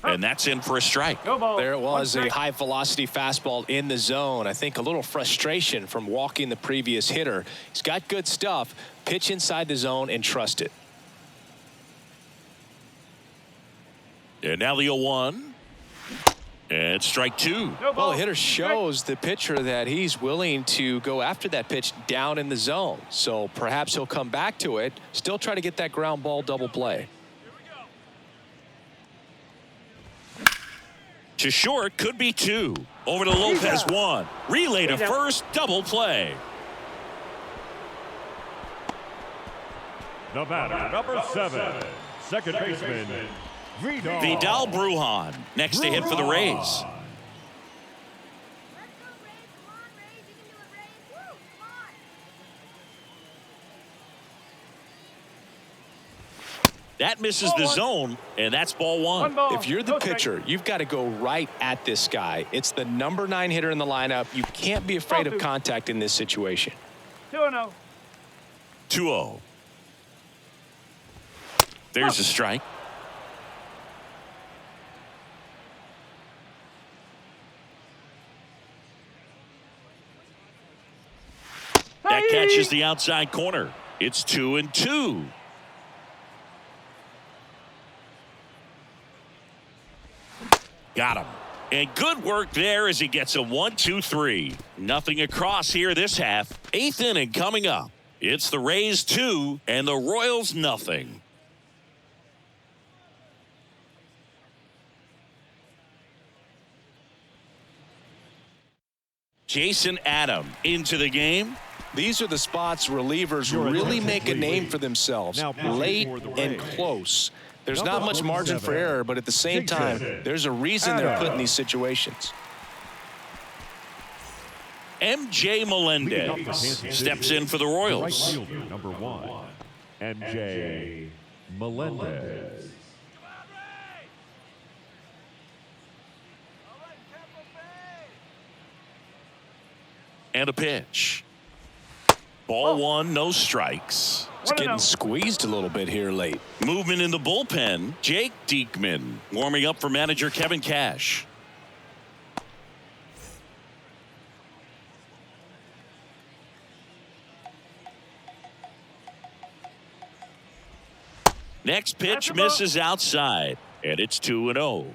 And that's in for a strike. There it was, a high-velocity fastball in the zone. I think a little frustration from walking the previous hitter. He's got good stuff. Pitch inside the zone and trust it. And now the 0-1. And strike two. Well, the hitter shows the pitcher that he's willing to go after that pitch down in the zone. So perhaps he'll come back to it, still try to get that ground ball double play. To short, could be two. Over to Lopez, one. Relay to first, double play. The batter, number 7, second baseman, Vidal Brujan next to hit for the Rays. That misses the zone, and that's ball one. If you're the pitcher, you've got to go right at this guy. It's the number 9 hitter in the lineup. You can't be afraid of contact in this situation. 2-0. 2-0. There's a strike. That catches the outside corner. It's 2-2. Got him. And good work there as he gets a 1-2-3. Nothing across here this half. 8th inning coming up. It's the Rays 2 and the Royals nothing. Jason Adam into the game. These are the spots relievers really make a name for themselves. Late and close. There's not much margin for error, but at the same time, there's a reason they're put in these situations. MJ Melendez steps in for the Royals. Right fielder, number 1, MJ Melendez. And a pitch. Ball one, no strikes. It's getting squeezed a little bit here late. Movement in the bullpen. Jake Diekman warming up for manager Kevin Cash. Next pitch misses outside, and it's 2-0.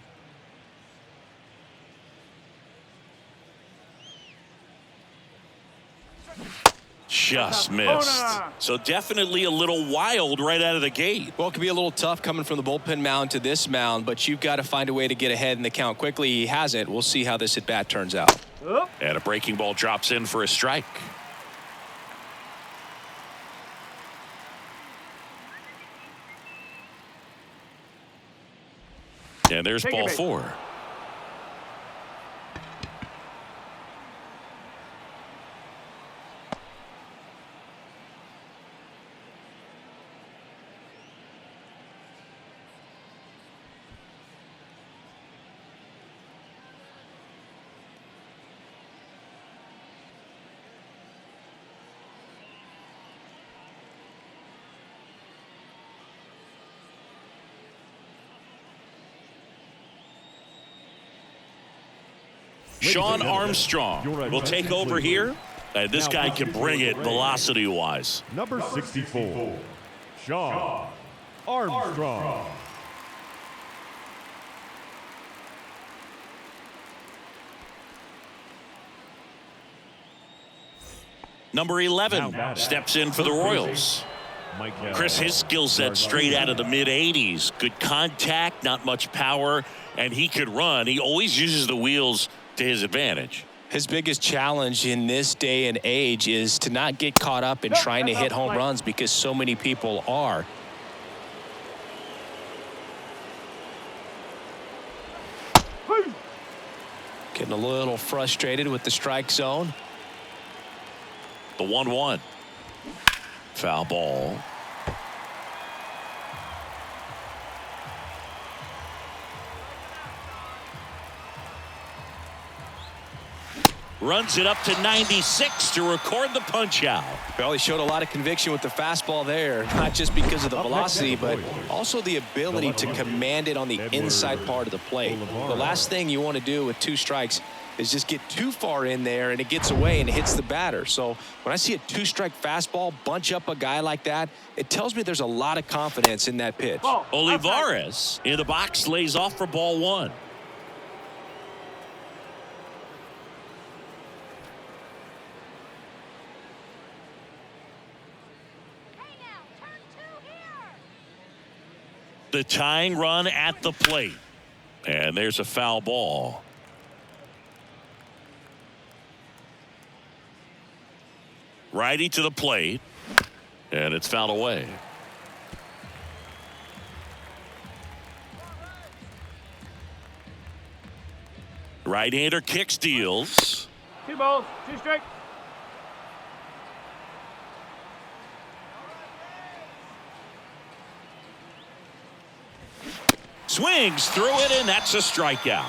Just missed. So definitely a little wild right out of the gate. Well, it can be a little tough coming from the bullpen mound to this mound, but you've got to find a way to get ahead in the count quickly. He hasn't. We'll see how this at-bat turns out. And a breaking ball drops in for a strike. And there's ball four. Sean Armstrong will take over here. And this guy can bring it velocity-wise. Number 64, Sean Armstrong. Number 11 steps in for the Royals. Chris, his skill set straight out of the mid-'80s. Good contact, not much power, and he could run. He always uses the wheels to his advantage. His biggest challenge in this day and age is to not get caught up in trying to hit home runs because so many people are. Getting a little frustrated with the strike zone. The 1-1. Foul ball. Runs it up to 96 to record the punch out. Well, he showed a lot of conviction with the fastball there, not just because of the velocity, but also the ability to command it on the inside part of the plate. The last thing you want to do with 2 strikes is just get too far in there and it gets away and it hits the batter. So when I see a 2-strike fastball bunch up a guy like that, it tells me there's a lot of confidence in that pitch. Olivares in the box lays off for ball 1. The tying run at the plate. And there's a foul ball. Righty to the plate. And it's fouled away. Right-hander kicks, deals. 2 balls, 2 strikes. Swings through it, and that's a strikeout.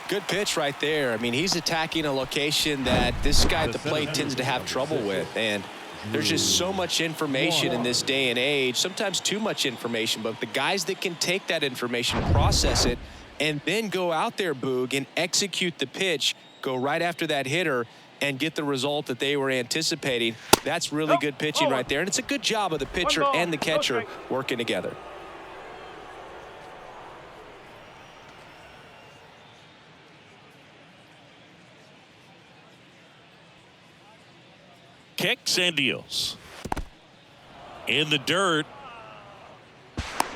Good pitch right there. I mean, he's attacking a location that this guy at the plate tends to have trouble with. And there's just so much information in this day and age, sometimes too much information. But the guys that can take that information, process it, and then go out there, Boog, and execute the pitch, go right after that hitter, and get the result that they were anticipating, that's really good pitching right there. And it's a good job of the pitcher and the catcher working together. Kicks and deals. In the dirt.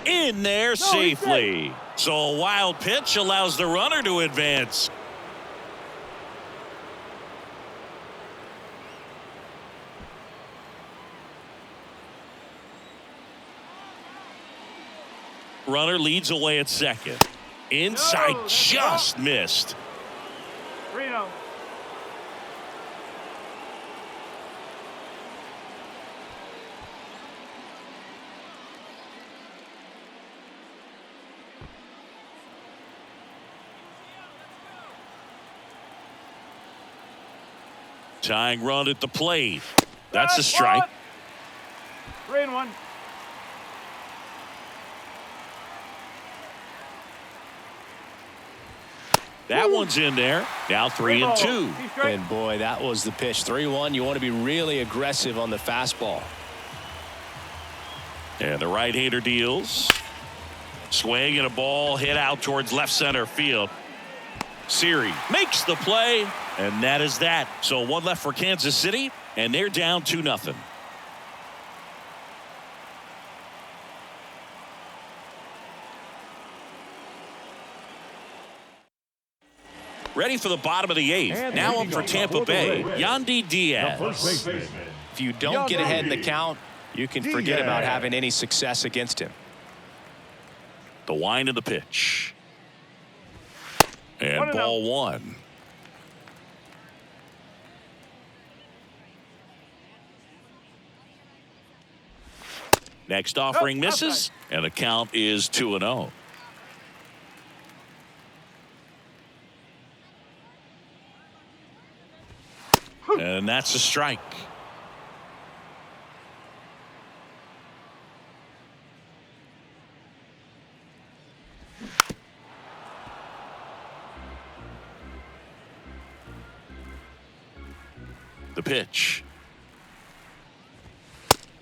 In there safely. So a wild pitch allows the runner to advance. Runner leads away at second. Inside, just missed. 3-0. Tying run at the plate. That's a strike. 3-1. That one's in there. Now 3-2. And boy, that was the pitch. 3-1. You want to be really aggressive on the fastball. And the right-hander deals. Swing and a ball hit out towards left center field. Siri makes the play, and that is that. So 1 left for Kansas City, and they're down 2-0. Ready for the bottom of the 8th. Now up for Tampa Bay, Yandy Diaz. If you don't get ahead in the count, you can forget about having any success against him. The wind of the pitch. And ball 1. Next offering misses, and the count is 2-0. And that's a strike. The pitch.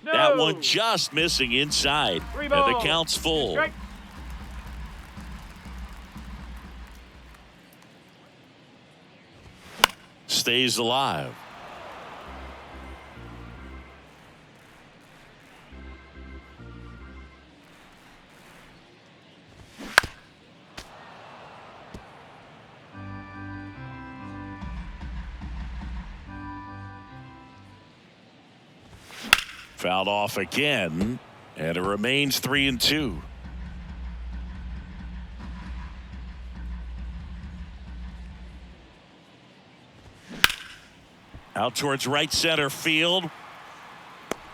That one just missing inside. And the count's full. Stays alive. Fouled off again, and it remains 3-2. Out towards right center field.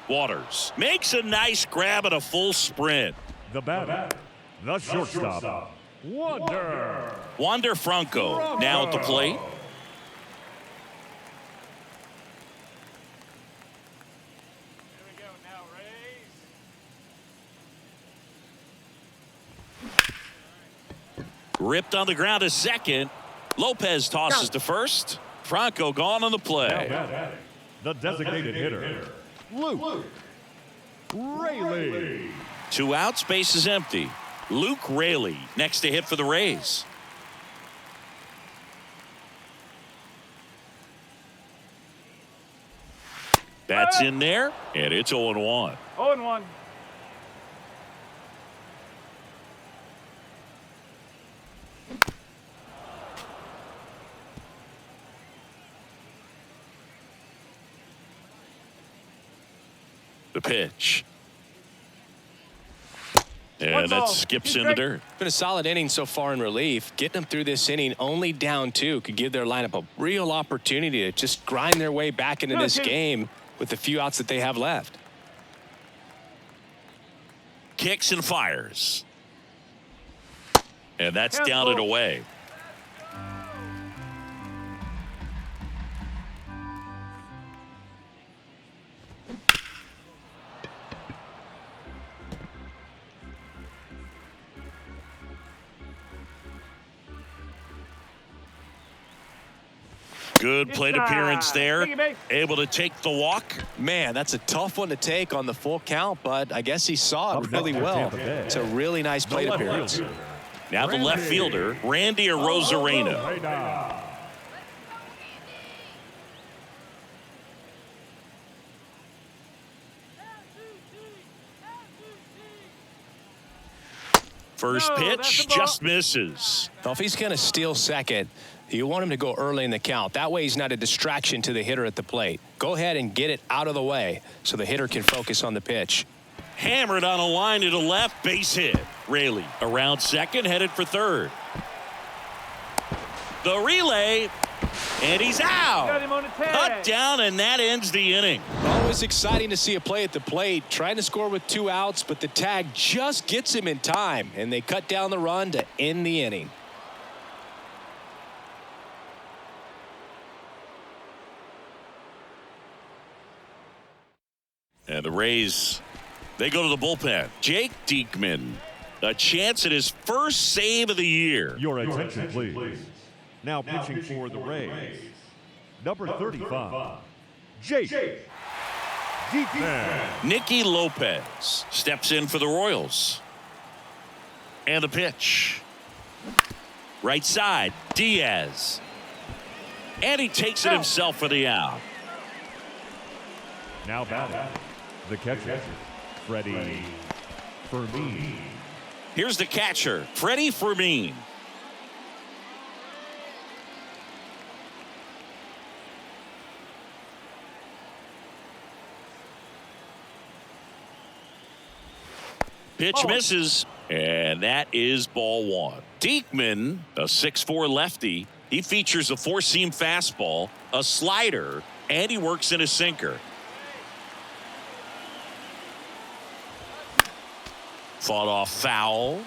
Waters makes a nice grab at a full sprint. The batter, the shortstop, Wander Franco now at the plate. Here we go now, Rays. Ripped on the ground to second. Lopez tosses to first. Franco gone on the play. the designated hitter, Luke Raley. 2 outs, base is empty. Luke Raley next to hit for the Rays. That's in there, and it's 0-1. 0-1. The pitch. And that skips in the dirt. Been a solid inning so far in relief. Getting them through this inning only down 2 could give their lineup a real opportunity to just grind their way back into this game with the few outs that they have left. Kicks and fires. And that's down and away. Good plate appearance there. Able to take the walk. Man, that's a tough one to take on the full count, but I guess he saw it really well. It's a really nice plate appearance. Now the left fielder, Randy Arozarena. First pitch just misses. Well, if he's going to steal second, you want him to go early in the count. That way he's not a distraction to the hitter at the plate. Go ahead and get it out of the way so the hitter can focus on the pitch. Hammered on a line to the left, base hit. Raley around second, headed for third. The relay, and he's out. Got him on the tag. Cut down, and that ends the inning. Always exciting to see a play at the plate, trying to score with 2 outs, but the tag just gets him in time, and they cut down the run to end the inning. And the Rays, they go to the bullpen. Jake Diekman, a chance at his first save of the year. Your attention, please. Now pitching for the Rays, number 35, Jake Diekman. Nicky Lopez steps in for the Royals. And the pitch. Right side, Diaz. And he takes it himself for the out. Now batting, the catcher, Freddie Fermin. Here's the catcher, Freddie Fermin. Pitch misses, and that is ball 1. Diekman, a 6'4" lefty, he features a 4-seam fastball, a slider, and he works in a sinker. Fought off foul.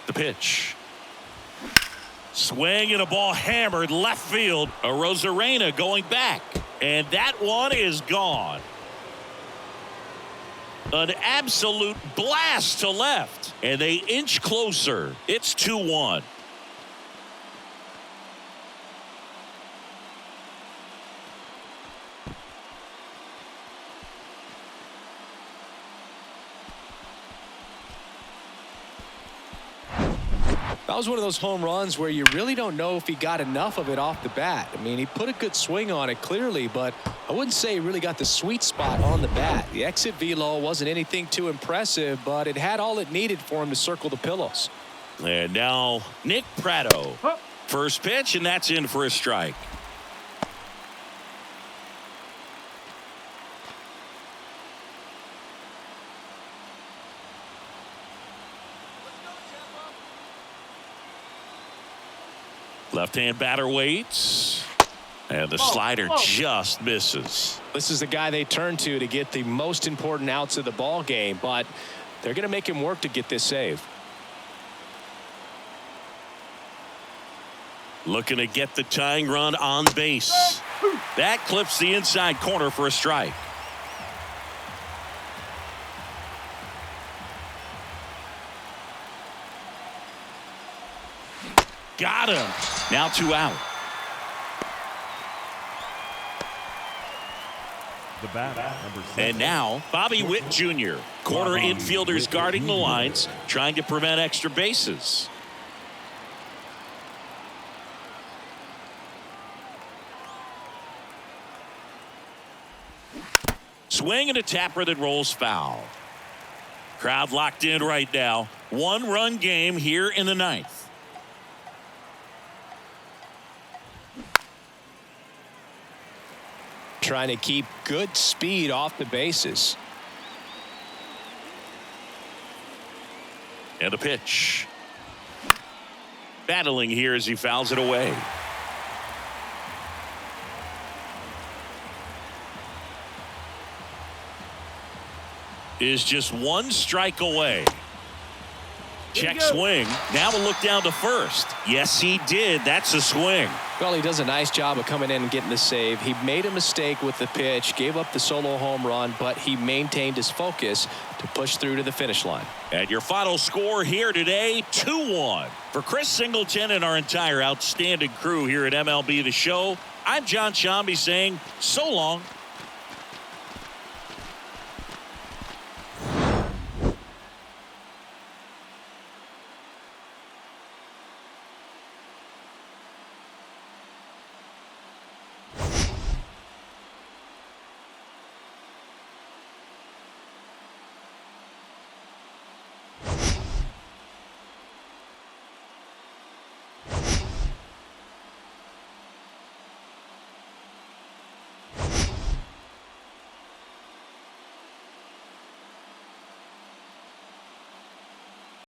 The pitch. Swing and a ball hammered left field. Arozarena going back. And that one is gone. An absolute blast to left. And they inch closer. It's 2-1. That was one of those home runs where you really don't know if he got enough of it off the bat. I mean, he put a good swing on it clearly, but I wouldn't say he really got the sweet spot on the bat. The exit velo wasn't anything too impressive, but it had all it needed for him to circle the pillows. And now Nick Pratto. First pitch, and that's in for a strike. Left-hand batter waits. And the slider just misses. This is the guy they turn to get the most important outs of the ball game, but they're going to make him work to get this save. Looking to get the tying run on base. That clips the inside corner for a strike. Got him. Now 2 out. The batter, number 7. And now Bobby Witt Jr. Corner infielders guarding the lines, trying to prevent extra bases. Swing and a tapper that rolls foul. Crowd locked in right now. 1-run game here in the 9th. Trying to keep good speed off the bases. And a pitch. Battling here as he fouls it away. Is just 1 strike away. Check swing. Now a look down to first. Yes, he did. That's a swing. Well, he does a nice job of coming in and getting the save. He made a mistake with the pitch, gave up the solo home run, but he maintained his focus to push through to the finish line. And your final score here today, 2-1. For Chris Singleton and our entire outstanding crew here at MLB The Show, I'm John Shambi saying so long.